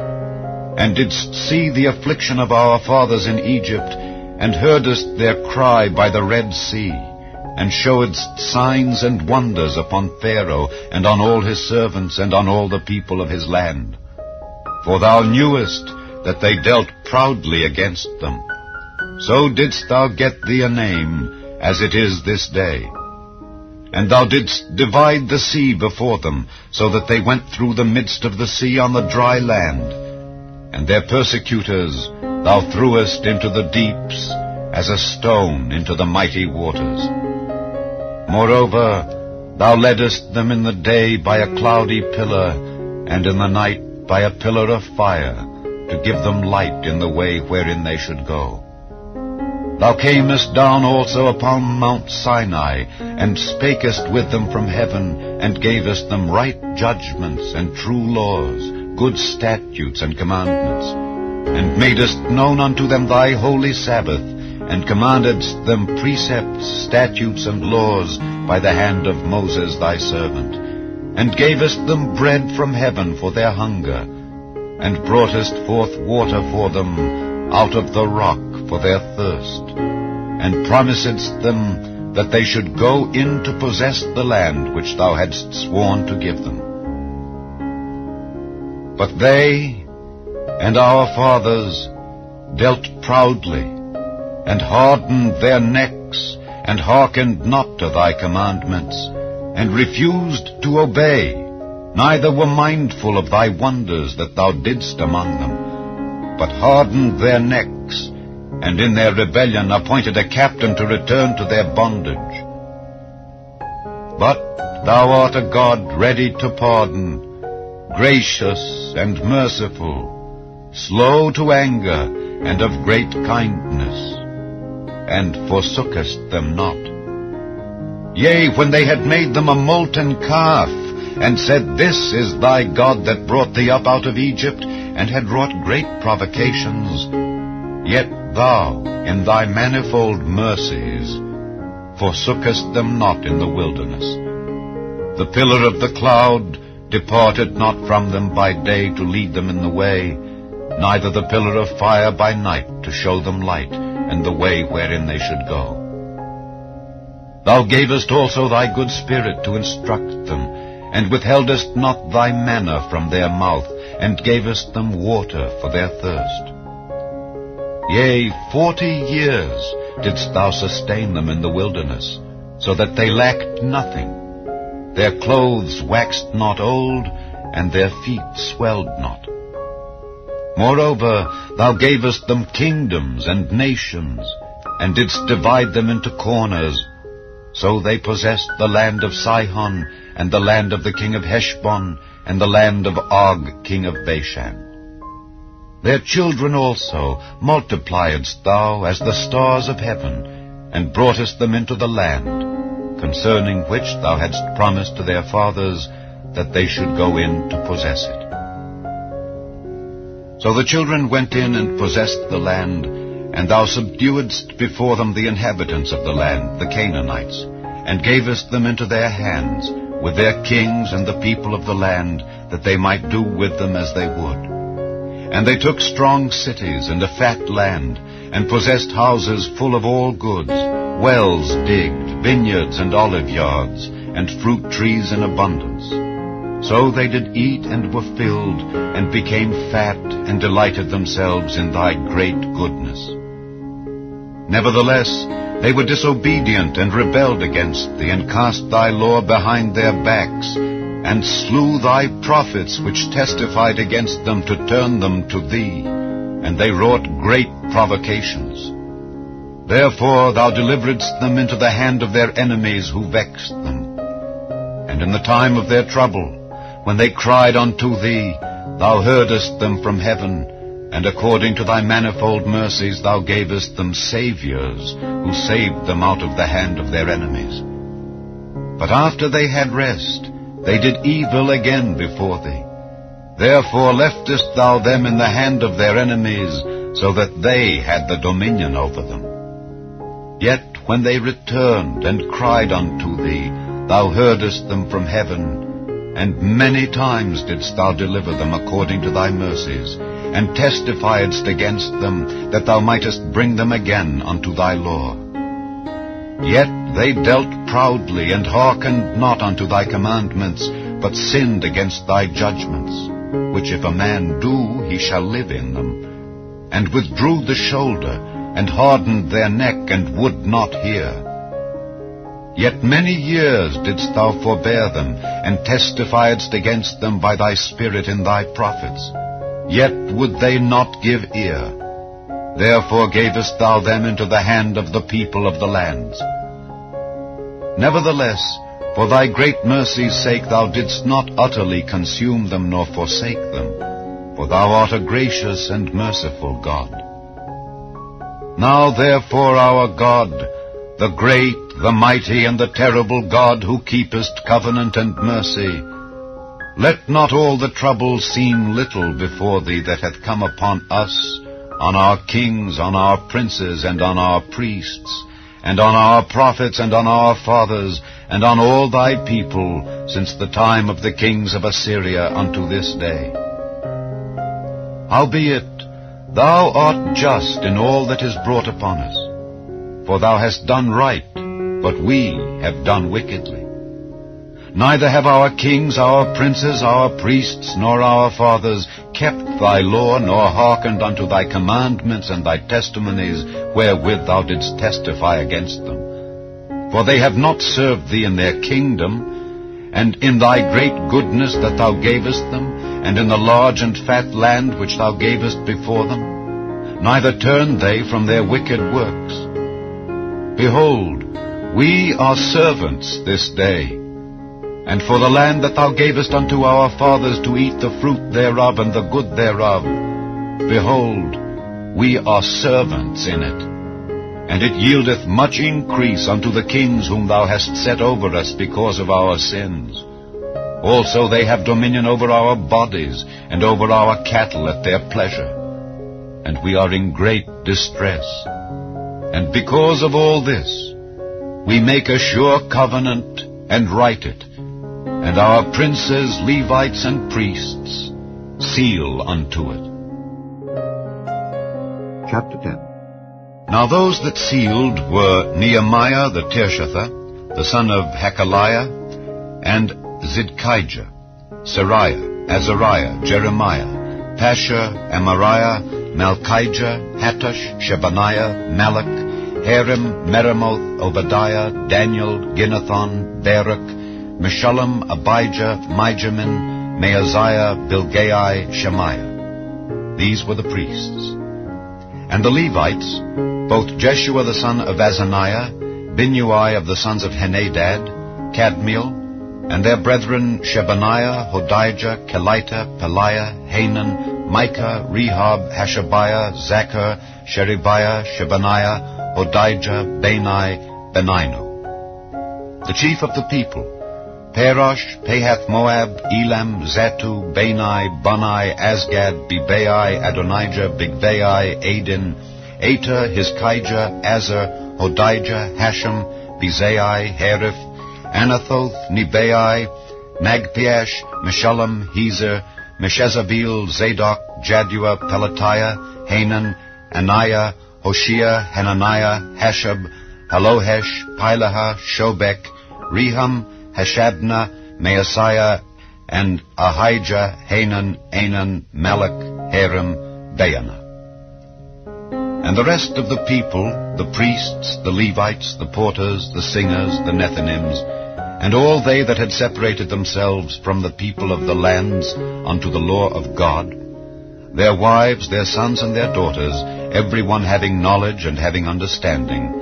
and didst see the affliction of our fathers in Egypt, and heardest their cry by the Red Sea, and showedst signs and wonders upon Pharaoh, and on all his servants, and on all the people of his land. For thou knewest that they dealt proudly against them. So didst thou get thee a name, as it is this day. And thou didst divide the sea before them, so that they went through the midst of the sea on the dry land. And their persecutors thou threwest into the deeps, as a stone into the mighty waters. Moreover, thou leddest them in the day by a cloudy pillar, and in the night by a pillar of fire, to give them light in the way wherein they should go. Thou camest down also upon Mount Sinai, and spakest with them from heaven, and gavest them right judgments and true laws, good statutes and commandments, and madest known unto them thy holy Sabbath, and commandedst them precepts, statutes, and laws by the hand of Moses thy servant, and gavest them bread from heaven for their hunger, and broughtest forth water for them out of the rock for their thirst, and promisedst them that they should go in to possess the land which thou hadst sworn to give them. But they and our fathers dealt proudly, and hardened their necks, and hearkened not to thy commandments, and refused to obey, neither were mindful of thy wonders that thou didst among them, but hardened their necks, and in their rebellion appointed a captain to return to their bondage. But thou art a God ready to pardon, gracious and merciful, slow to anger, and of great kindness, and forsookest them not. Yea, when they had made them a molten calf, and said, This is thy God that brought thee up out of Egypt, and had wrought great provocations, yet thou, in thy manifold mercies, forsookest them not in the wilderness. The pillar of the cloud departed not from them by day to lead them in the way, neither the pillar of fire by night to show them light, and the way wherein they should go. Thou gavest also thy good Spirit to instruct them, and withheldest not thy manna from their mouth, and gavest them water for their thirst. Yea, 40 years didst thou sustain them in the wilderness, so that they lacked nothing. Their clothes waxed not old, and their feet swelled not. Moreover, thou gavest them kingdoms and nations, and didst divide them into corners. So they possessed the land of Sihon, and the land of the king of Heshbon, and the land of Og, king of Bashan. Their children also multipliedst thou as the stars of heaven, and broughtest them into the land, concerning which thou hadst promised to their fathers, that they should go in to possess it. So the children went in and possessed the land, And thou subduedst before them the inhabitants of the land, the Canaanites, and gavest them into their hands, with their kings and the people of the land, that they might do with them as they would. And they took strong cities and a fat land, and possessed houses full of all goods, wells digged, vineyards and olive yards, and fruit trees in abundance. So they did eat and were filled, and became fat, and delighted themselves in thy great goodness. Nevertheless, they were disobedient and rebelled against thee, and cast thy law behind their backs, and slew thy prophets which testified against them to turn them to thee, and they wrought great provocations. Therefore thou deliveredst them into the hand of their enemies who vexed them. And in the time of their trouble, when they cried unto thee, thou heardest them from heaven, and according to thy manifold mercies thou gavest them saviors, who saved them out of the hand of their enemies. But after they had rest, they did evil again before thee. Therefore leftest thou them in the hand of their enemies, so that they had the dominion over them. Yet when they returned and cried unto thee, thou heardest them from heaven, and many times didst thou deliver them according to thy mercies, and testifiedst against them, that thou mightest bring them again unto thy law. Yet they dealt proudly, and hearkened not unto thy commandments, but sinned against thy judgments, which if a man do, he shall live in them, and withdrew the shoulder, and hardened their neck, and would not hear. Yet many years didst thou forbear them, and testifiedst against them by thy Spirit in thy prophets. Yet would they not give ear. Therefore gavest thou them into the hand of the people of the lands. Nevertheless, for thy great mercy's sake thou didst not utterly consume them nor forsake them, for thou art a gracious and merciful God. Now therefore our God, the great, the mighty, and the terrible God, who keepest covenant and mercy, let not all the trouble seem little before thee that hath come upon us, on our kings, on our princes, and on our priests, and on our prophets, and on our fathers, and on all thy people, since the time of the kings of Assyria unto this day. Howbeit, thou art just in all that is brought upon us, for thou hast done right, but we have done wickedly. Neither have our kings, our princes, our priests, nor our fathers kept thy law, nor hearkened unto thy commandments and thy testimonies, wherewith thou didst testify against them. For they have not served thee in their kingdom, and in thy great goodness that thou gavest them, and in the large and fat land which thou gavest before them. Neither turned they from their wicked works. Behold, we are servants this day, and for the land that thou gavest unto our fathers to eat the fruit thereof and the good thereof, behold, we are servants in it. And it yieldeth much increase unto the kings whom thou hast set over us because of our sins. Also they have dominion over our bodies, and over our cattle at their pleasure. And we are in great distress. And because of all this, we make a sure covenant, and write it, and our princes, Levites, and priests seal unto it. Chapter 10. Now those that sealed were Nehemiah the Tirshatha, the son of Hakaliah, and Zidkijah, Sariah, Azariah, Jeremiah, Pashur, Amariah, Malchijah, Hattush, Shebaniah, Malach, Harim, Meremoth, Obadiah, Daniel, Ginnathon, Baruch, Meshullam, Abijah, Mijamin, Maaziah, Bilgai, Shemaiah. These were the priests. And the Levites, both Jeshua the son of Azaniah, Binnui of the sons of Henadad, Kadmiel, and their brethren Shebaniah, Hodijah, Kelita, Peliah, Hanan, Micah, Rehab, Hashabiah, Zachar, Sherebiah, Shebaniah, Hodijah, Bani, Beninu. The chief of the people, Parosh, Pahath-Moab, Elam, Zatu, Bani, Bunai, Asgad, Bebai, Adonijah, Bigvai, Adin, Ater, Hizkijah, Azer, Hodijah, Hashem, Bezai, Hariph, Anathoth, Nebai, Magpiash, Meshullam, Hezer, Meshezabeel, Zadok, Jaddua, Pelatiah, Hanan, Anaiah, Hoshea, Hananiah, Hashab, Halohesh, Pilaha, Shobek, Rehum, Hashabnah, Maaseiah, and Ahijah, Hanan, Anan, Malach, Harim, Baanah. And the rest of the people, the priests, the Levites, the porters, the singers, the Nethinims, and all they that had separated themselves from the people of the lands unto the law of God, their wives, their sons, and their daughters, every one having knowledge and having understanding,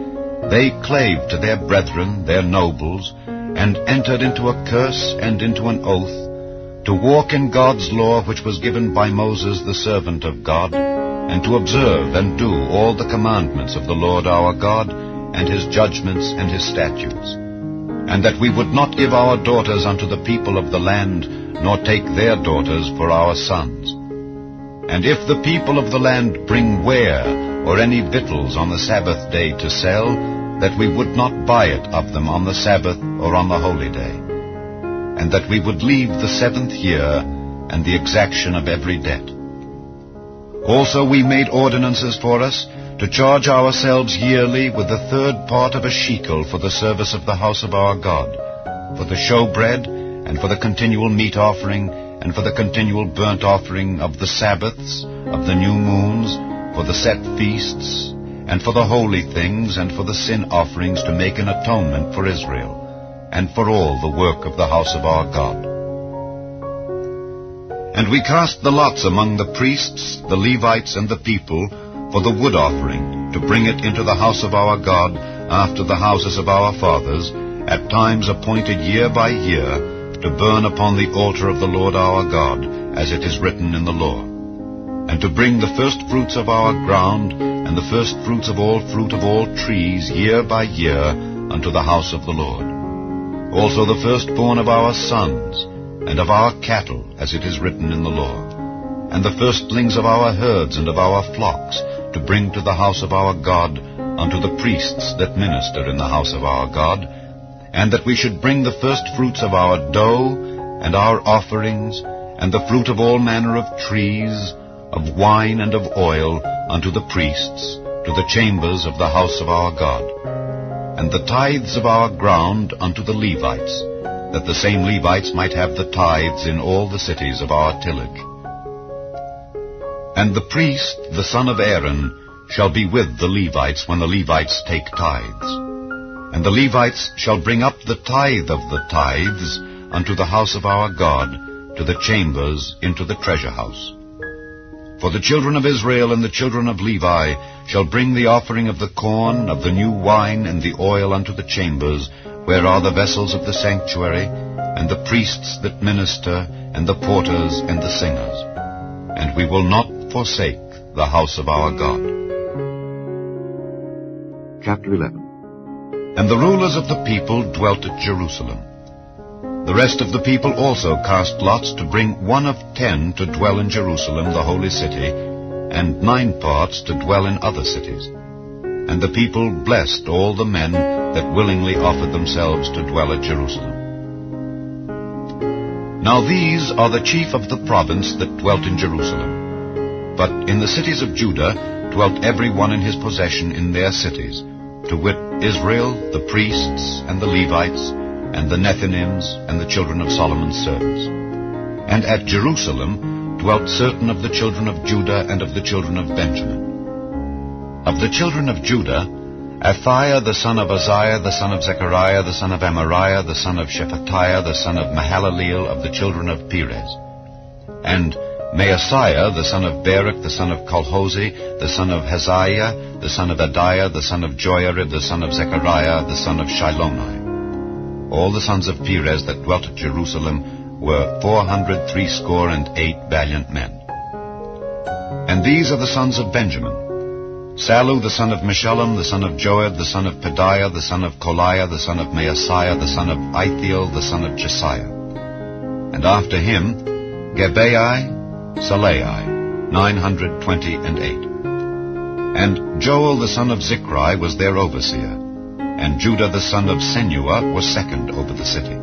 they clave to their brethren, their nobles, and entered into a curse and into an oath, to walk in God's law which was given by Moses the servant of God, and to observe and do all the commandments of the Lord our God, and his judgments and his statutes, and that we would not give our daughters unto the people of the land, nor take their daughters for our sons. And if the people of the land bring ware or any victuals on the Sabbath day to sell, that we would not buy it of them on the Sabbath or on the holy day, and that we would leave the 7th year and the exaction of every debt. Also we made ordinances for us to charge ourselves yearly with the 3rd part of a shekel for the service of the house of our God, for the showbread, and for the continual meat offering, and for the continual burnt offering of the Sabbaths, of the new moons, for the set feasts, and for the holy things, and for the sin offerings, to make an atonement for Israel, and for all the work of the house of our God. And we cast the lots among the priests, the Levites, and the people, for the wood offering, to bring it into the house of our God, after the houses of our fathers, at times appointed year by year, to burn upon the altar of the Lord our God, as it is written in the law, and to bring the first fruits of our ground, and the first fruits of all fruit of all trees, year by year, unto the house of the Lord. Also the firstborn of our sons, and of our cattle, as it is written in the law, and the firstlings of our herds and of our flocks, to bring to the house of our God, unto the priests that minister in the house of our God, and that we should bring the first fruits of our dough, and our offerings, and the fruit of all manner of trees, of wine and of oil, unto the priests, to the chambers of the house of our God, and the tithes of our ground unto the Levites, that the same Levites might have the tithes in all the cities of our tillage. And the priest, the son of Aaron, shall be with the Levites when the Levites take tithes. And the Levites shall bring up the tithe of the tithes unto the house of our God, to the chambers into the treasure house. For the children of Israel and the children of Levi shall bring the offering of the corn, of the new wine, and the oil unto the chambers, where are the vessels of the sanctuary, and the priests that minister, and the porters and the singers. And we will not forsake the house of our God. Chapter 11. And the rulers of the people dwelt at Jerusalem. The rest of the people also cast lots to bring 1 of 10 to dwell in Jerusalem, the holy city, and 9 parts to dwell in other cities. And the people blessed all the men that willingly offered themselves to dwell at Jerusalem. Now these are the chief of the province that dwelt in Jerusalem. But in the cities of Judah dwelt every one in his possession in their cities, to wit, Israel, the priests, and the Levites, and the Nethinims, and the children of Solomon's servants. And at Jerusalem dwelt certain of the children of Judah and of the children of Benjamin. Of the children of Judah, Athiah the son of Uzziah, the son of Zechariah, the son of Amariah, the son of Shephatiah, the son of Mahalaleel, of the children of Perez. And Maaseiah the son of Baruch, the son of Colhozi, the son of Haziah, the son of Adiah, the son of Joiarib, the son of Zechariah, the son of Shiloni. All the sons of Perez that dwelt at Jerusalem were 468 valiant men. And these are the sons of Benjamin: Sallu the son of Meshullam, the son of Joed, the son of Pedaiah, the son of Koliah, the son of Maaseiah, the son of Ithiel, the son of Jesiah. And after him Gebai, Salai, 928. And Joel the son of Zichri was their overseer, and Judah the son of Senua was second over the city.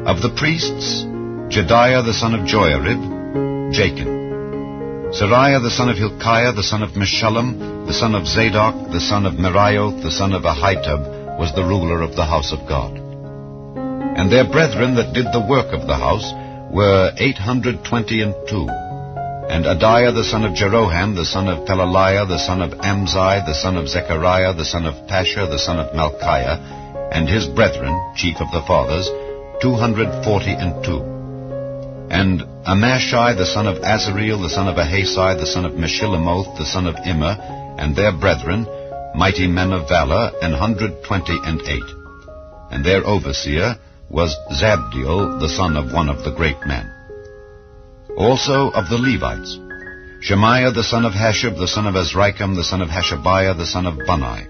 Of the priests, Jedaiah the son of Joiarib, Jachin. Seraiah the son of Hilkiah, the son of Meshullam, the son of Zadok, the son of Meraioth, the son of Ahitub, was the ruler of the house of God. And their brethren that did the work of the house were 822. And Adiah the son of Jeroham, the son of Pelaliah, the son of Amzai, the son of Zechariah, the son of Pashur, the son of Malchiah, and his brethren, chief of the fathers, 242. And Amashai the son of Azareel, the son of Ahasai, the son of Meshillemoth, the son of Immer, and their brethren, mighty men of valor, 128. And their overseer was Zabdiel, the son of one of the great men. Also of the Levites, Shemaiah the son of Hashab, the son of Azrikam, the son of Hashabiah, the son of Bunai.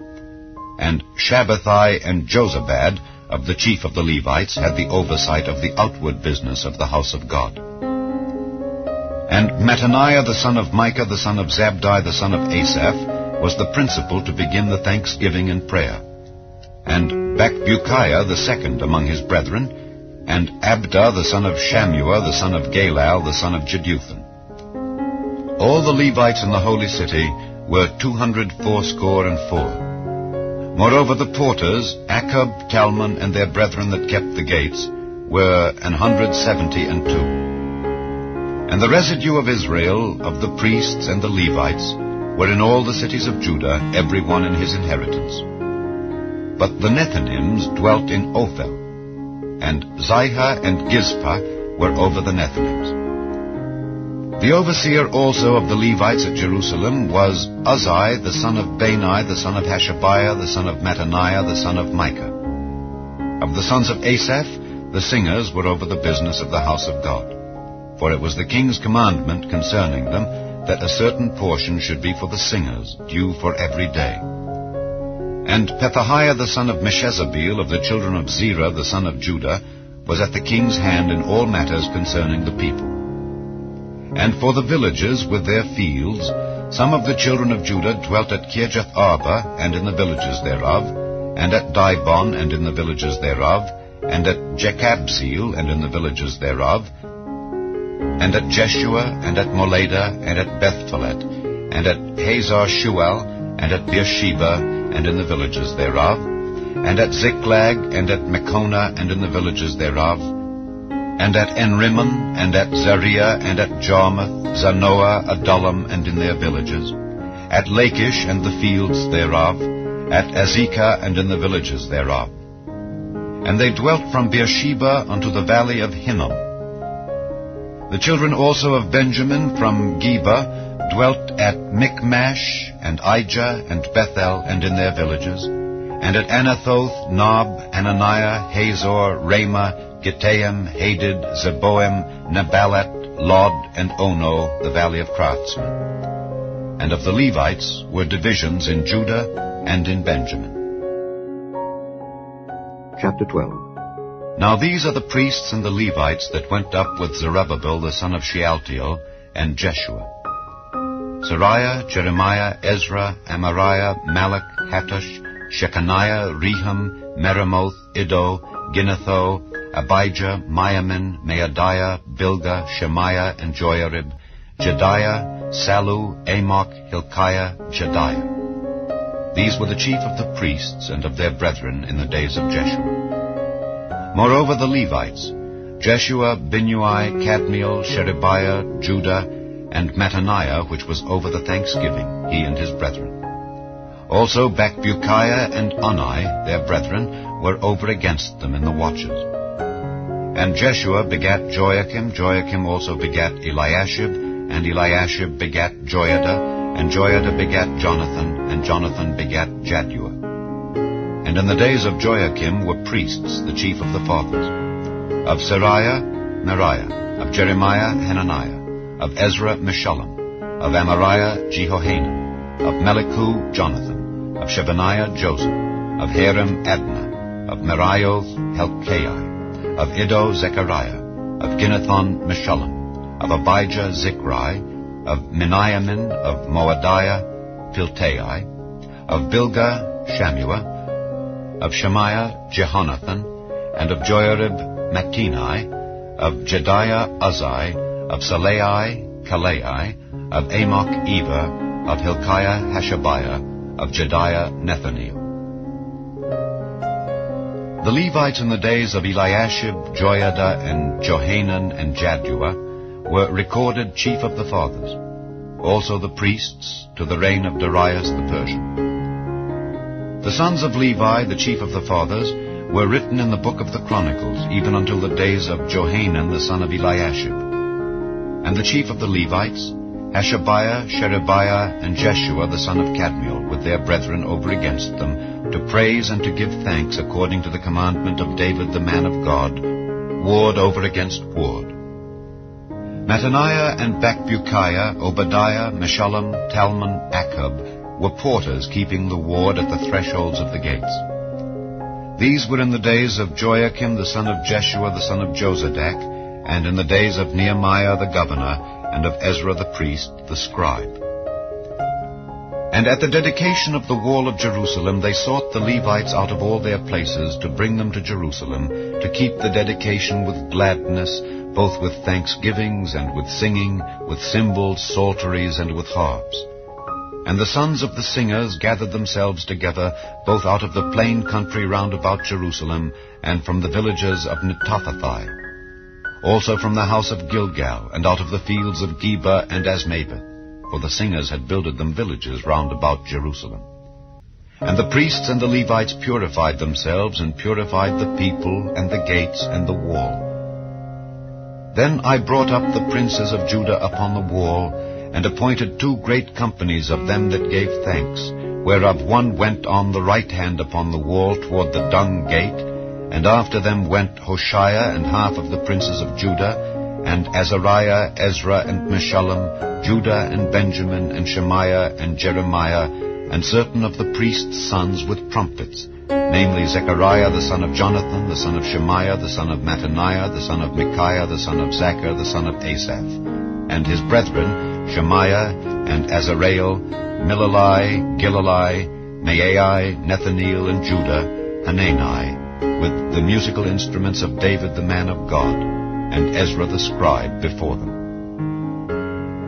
And Shabbathai and Jozabad, of the chief of the Levites, had the oversight of the outward business of the house of God. And Mattaniah the son of Micah, the son of Zabdi, the son of Asaph, was the principal to begin the thanksgiving and prayer. And Bakbukiah the second among his brethren, and Abda the son of Shammua, the son of Galal, the son of Jeduthun. All the Levites in the holy city were 284. Moreover, the porters, Akkub, Talmon, and their brethren that kept the gates, were 172. And the residue of Israel, of the priests and the Levites, were in all the cities of Judah, every one in his inheritance. But the Nethinims dwelt in Ophel, and Zihah and Gizpah were over the Nethinims. The overseer also of the Levites at Jerusalem was Uzzi, the son of Bani, the son of Hashabiah, the son of Mattaniah, the son of Micah. Of the sons of Asaph, the singers were over the business of the house of God. For it was the king's commandment concerning them that a certain portion should be for the singers, due for every day. And Pethahiah the son of Meshezabeel of the children of Zerah the son of Judah was at the king's hand in all matters concerning the people. And for the villages with their fields, some of the children of Judah dwelt at Kirjath Arba and in the villages thereof, and at Dibon and in the villages thereof, and at Jekabzeel and in the villages thereof, and at Jeshua and at Moleda and at Bethphalet, and at Hazar Shual and at Beersheba and in the villages thereof, and at Ziklag and at Mekona and in the villages thereof, and at Enrimmon, and at Zariah, and at Jarmuth, Zanoah, Adullam, and in their villages, at Lachish and the fields thereof, at Azekah and in the villages thereof. And they dwelt from Beersheba unto the valley of Hinnom. The children also of Benjamin from Geba dwelt at Michmash, and Ijah, and Bethel, and in their villages, and at Anathoth, Nob, Ananiah, Hazor, Ramah, Gittaim, Hadid, Zeboim, Nebalat, Lod, and Ono, the valley of craftsmen. And of the Levites were divisions in Judah and in Benjamin. Chapter 12. Now these are the priests and the Levites that went up with Zerubbabel the son of Shealtiel and Jeshua: Seraiah, Jeremiah, Ezra, Amariah, Malach, Hattush, Shechaniah, Rehum, Meremoth, Iddo, Ginnetho, Abijah, Miamin, Maadiah, Bilgah, Shemaiah, and Joiarib, Jedaiah, Sallu, Amok, Hilkiah, Jedaiah. These were the chief of the priests and of their brethren in the days of Jeshua. Moreover the Levites, Jeshua, Binnui, Kadmiel, Sherebiah, Judah, and Mattaniah, which was over the thanksgiving, he and his brethren. Also Bakbukiah and Unni, their brethren, were over against them in the watches. And Jeshua begat Joiakim, Joiakim also begat Eliashib, and Eliashib begat Joiada, and Joiada begat Jonathan, and Jonathan begat Jaddua. And in the days of Joiakim were priests, the chief of the fathers: of Seraiah, Meriah; of Jeremiah, Hananiah; of Ezra, Meshullam; of Amariah, Jehohanan; of Melichu, Jonathan; of Shebaniah, Joseph; of Harim, Adna; of Meraioth, Helkai; of Iddo, Zechariah; of Ginnethon, Meshullam; of Abijah, Zichri; of Miniamin, of Moadiah, Piltai, of Bilgah, Shammua, of Shemaiah, Jehonathan, and of Joiarib, Mattenai, of Jediah, Uzzi, of Salai, Kalai, of Amok, Eber, of Hilkiah, Hashabiah, of Jediah, Nethaneel. The Levites in the days of Eliashib, Joiada, and Johanan, and Jaddua were recorded chief of the fathers, also the priests, to the reign of Darius the Persian. The sons of Levi, the chief of the fathers, were written in the book of the Chronicles, even until the days of Johanan the son of Eliashib. And the chief of the Levites, Hashabiah, Sherebiah, and Jeshua the son of Kadmiel, with their brethren over against them, to praise and to give thanks according to the commandment of David the man of God, ward over against ward. Mattaniah and Bakbukiah, Obadiah, Meshullam, Talmon, Akkub, were porters keeping the ward at the thresholds of the gates. These were in the days of Joachim the son of Jeshua the son of Jozadak, and in the days of Nehemiah the governor, and of Ezra the priest, the scribe. And at the dedication of the wall of Jerusalem they sought the Levites out of all their places to bring them to Jerusalem, to keep the dedication with gladness, both with thanksgivings and with singing, with cymbals, psalteries, and with harps. And the sons of the singers gathered themselves together, both out of the plain country round about Jerusalem, and from the villages of Netophathi, also from the house of Gilgal, and out of the fields of Geba and Asmaveth, for the singers had builded them villages round about Jerusalem. And the priests and the Levites purified themselves, and purified the people, and the gates, and the wall. Then I brought up the princes of Judah upon the wall, and appointed 2 great companies of them that gave thanks, whereof one went on the right hand upon the wall toward the dung gate, and after them went Hoshea and half of the princes of Judah, and Azariah, Ezra, and Meshullam, Judah, and Benjamin, and Shemaiah, and Jeremiah, and certain of the priests' sons with trumpets, namely Zechariah the son of Jonathan, the son of Shemaiah, the son of Mattaniah, the son of Micaiah, the son of Zachar, the son of Asaph, and his brethren, Shemaiah, and Azareel, Milalai, Gilalai, Maai, Nethaneel, and Judah, Hanani, with the musical instruments of David the man of God, and Ezra the scribe before them.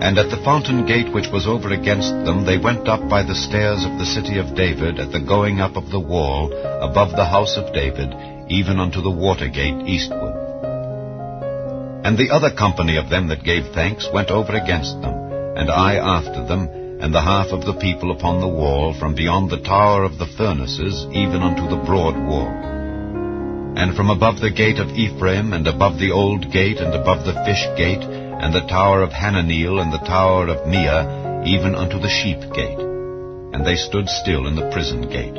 And at the fountain gate which was over against them they went up by the stairs of the city of David at the going up of the wall, above the house of David, even unto the water gate eastward. And the other company of them that gave thanks went over against them, and I after them, and the half of the people upon the wall, from beyond the tower of the furnaces, even unto the broad wall. And from above the gate of Ephraim, and above the old gate, and above the fish gate, and the tower of Hananeel, and the tower of Meah, even unto the sheep gate. And they stood still in the prison gate.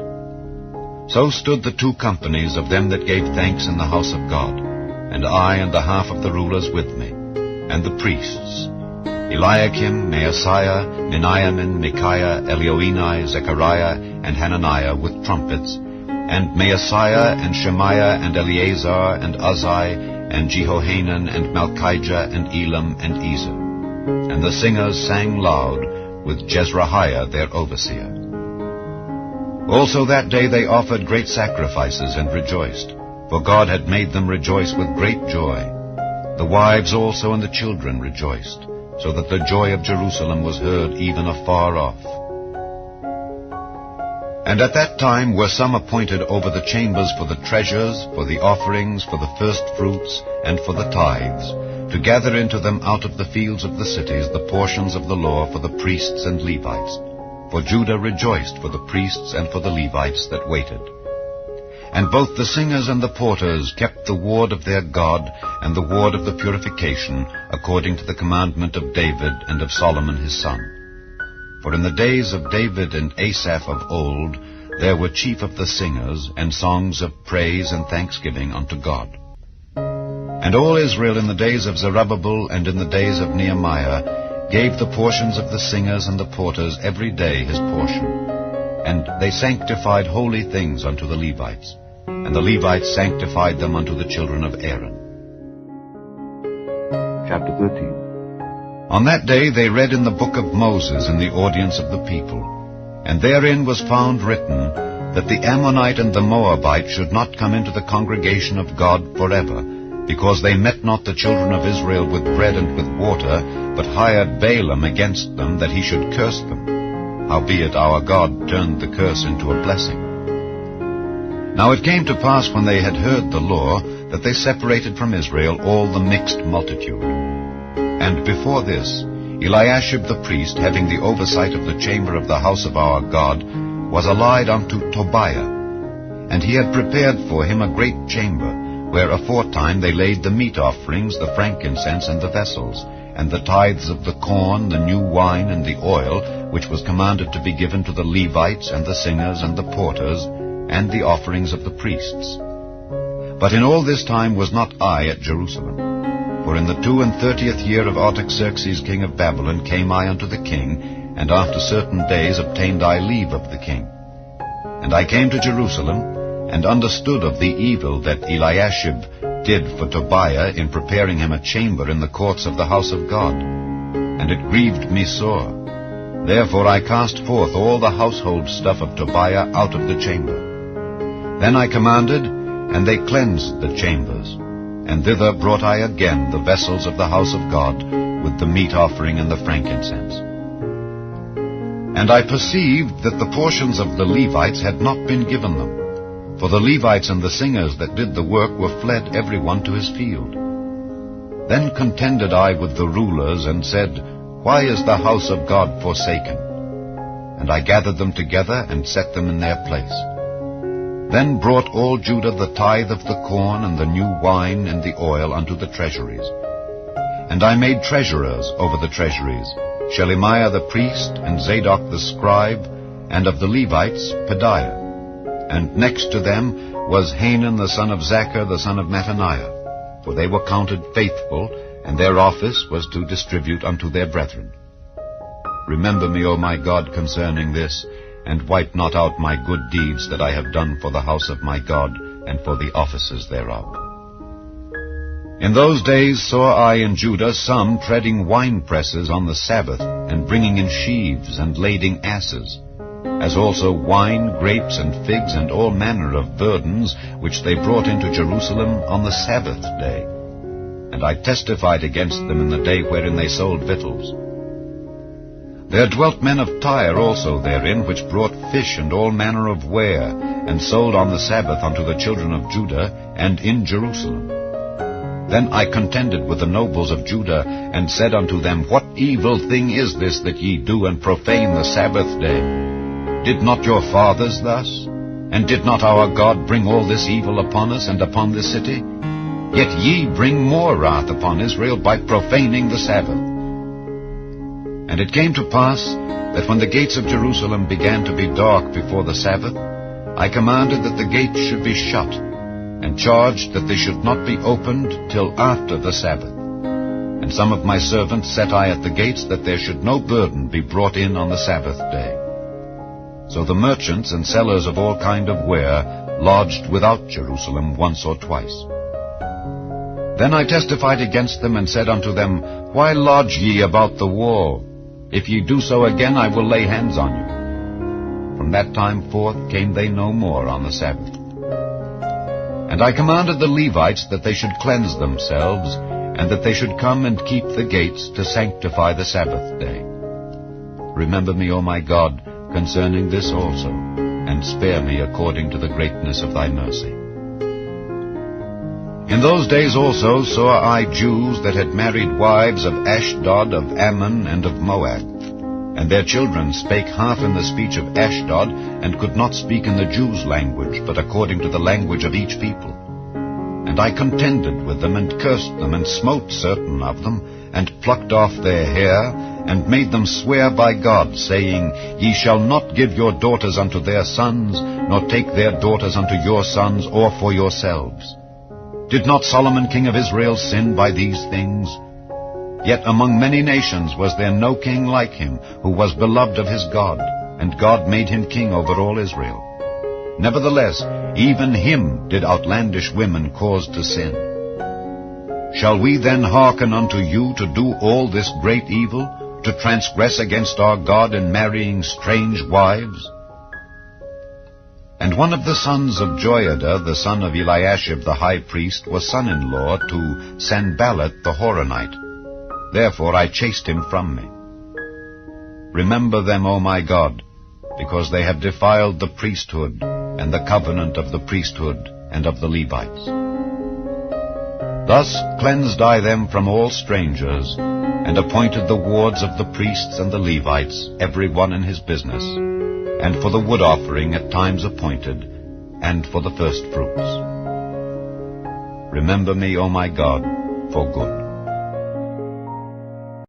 So stood the 2 companies of them that gave thanks in the house of God, and I and the half of the rulers with me, and the priests, Eliakim, Maaseiah, Miniamin, Micaiah, Elioenai, Zechariah, and Hananiah with trumpets, and Maaseiah, and Shemaiah, and Eleazar, and Uzzi, and Jehohanan, and Malchijah, and Elam, and Ezer. And the singers sang loud, with Jezrahiah their overseer. Also that day they offered great sacrifices, and rejoiced, for God had made them rejoice with great joy. The wives also and the children rejoiced, so that the joy of Jerusalem was heard even afar off. And at that time were some appointed over the chambers for the treasures, for the offerings, for the first fruits, and for the tithes, to gather into them out of the fields of the cities the portions of the law for the priests and Levites. For Judah rejoiced for the priests and for the Levites that waited. And both the singers and the porters kept the ward of their God, and the ward of the purification, according to the commandment of David and of Solomon his son. For in the days of David and Asaph of old, there were chief of the singers, and songs of praise and thanksgiving unto God. And all Israel in the days of Zerubbabel and in the days of Nehemiah gave the portions of the singers and the porters every day his portion. And they sanctified holy things unto the Levites, and the Levites sanctified them unto the children of Aaron. Chapter 13. On that day they read in the book of Moses in the audience of the people, And therein was found written, that the Ammonite and the Moabite should not come into the congregation of God forever, because they met not the children of Israel with bread and with water, but hired Balaam against them, that he should curse them. Howbeit our God turned the curse into a blessing. Now it came to pass, when they had heard the law, that they separated from Israel all the mixed multitude. And before this, Eliashib the priest, having the oversight of the chamber of the house of our God, was allied unto Tobiah. And he had prepared for him a great chamber, where aforetime they laid the meat offerings, the frankincense, and the vessels, and the tithes of the corn, the new wine, and the oil, which was commanded to be given to the Levites, and the singers, and the porters, and the offerings of the priests. But in all this time was not I at Jerusalem. For in the 32nd year of Artaxerxes king of Babylon came I unto the king, and after certain days obtained I leave of the king. And I came to Jerusalem, and understood of the evil that Eliashib did for Tobiah in preparing him a chamber in the courts of the house of God. And it grieved me sore. Therefore I cast forth all the household stuff of Tobiah out of the chamber. Then I commanded, and they cleansed the chambers. And thither brought I again the vessels of the house of God, with the meat offering and the frankincense. And I perceived that the portions of the Levites had not been given them. For the Levites and the singers that did the work were fled every one to his field. Then contended I with the rulers, and said, Why is the house of God forsaken? And I gathered them together, and set them in their place. Then brought all Judah the tithe of the corn, and the new wine, and the oil unto the treasuries. And I made treasurers over the treasuries, Shelemiah the priest, and Zadok the scribe, and of the Levites Pedaiah. And next to them was Hanan the son of Zaccur the son of Mattaniah, for they were counted faithful, and their office was to distribute unto their brethren. Remember me, O my God, concerning this, and wipe not out my good deeds that I have done for the house of my God, and for the offices thereof. In those days saw I in Judah some treading winepresses on the Sabbath, and bringing in sheaves, and lading asses, as also wine, grapes, and figs, and all manner of burdens, which they brought into Jerusalem on the Sabbath day. And I testified against them in the day wherein they sold victuals. There dwelt men of Tyre also therein, which brought fish and all manner of ware, and sold on the Sabbath unto the children of Judah, and in Jerusalem. Then I contended with the nobles of Judah, and said unto them, What evil thing is this that ye do, and profane the Sabbath day? Did not your fathers thus? And did not our God bring all this evil upon us, and upon this city? Yet ye bring more wrath upon Israel by profaning the Sabbath. And it came to pass, that when the gates of Jerusalem began to be dark before the Sabbath, I commanded that the gates should be shut, and charged that they should not be opened till after the Sabbath. And some of my servants set I at the gates, that there should no burden be brought in on the Sabbath day. So the merchants and sellers of all kind of ware lodged without Jerusalem once or twice. Then I testified against them, and said unto them, Why lodge ye about the wall? If ye do so again, I will lay hands on you. From that time forth came they no more on the Sabbath. And I commanded the Levites that they should cleanse themselves, and that they should come and keep the gates to sanctify the Sabbath day. Remember me, O my God, concerning this also, and spare me according to the greatness of thy mercy. In those days also saw I Jews that had married wives of Ashdod, of Ammon, and of Moab. And their children spake half in the speech of Ashdod, and could not speak in the Jews' language, but according to the language of each people. And I contended with them, and cursed them, and smote certain of them, and plucked off their hair, and made them swear by God, saying, Ye shall not give your daughters unto their sons, nor take their daughters unto your sons, or for yourselves. Did not Solomon king of Israel sin by these things? Yet among many nations was there no king like him, who was beloved of his God, and God made him king over all Israel. Nevertheless, even him did outlandish women cause to sin. Shall we then hearken unto you to do all this great evil? to transgress against our God in marrying strange wives? And one of the sons of Joiada, the son of Eliashib the high priest, was son-in-law to Sanballat the Horonite. Therefore I chased him from me. Remember them, O my God, because they have defiled the priesthood and the covenant of the priesthood and of the Levites. Thus cleansed I them from all strangers, and appointed the wards of the priests and the Levites, every one in his business, and for the wood offering at times appointed, and for the first fruits. Remember me, O my God, for good.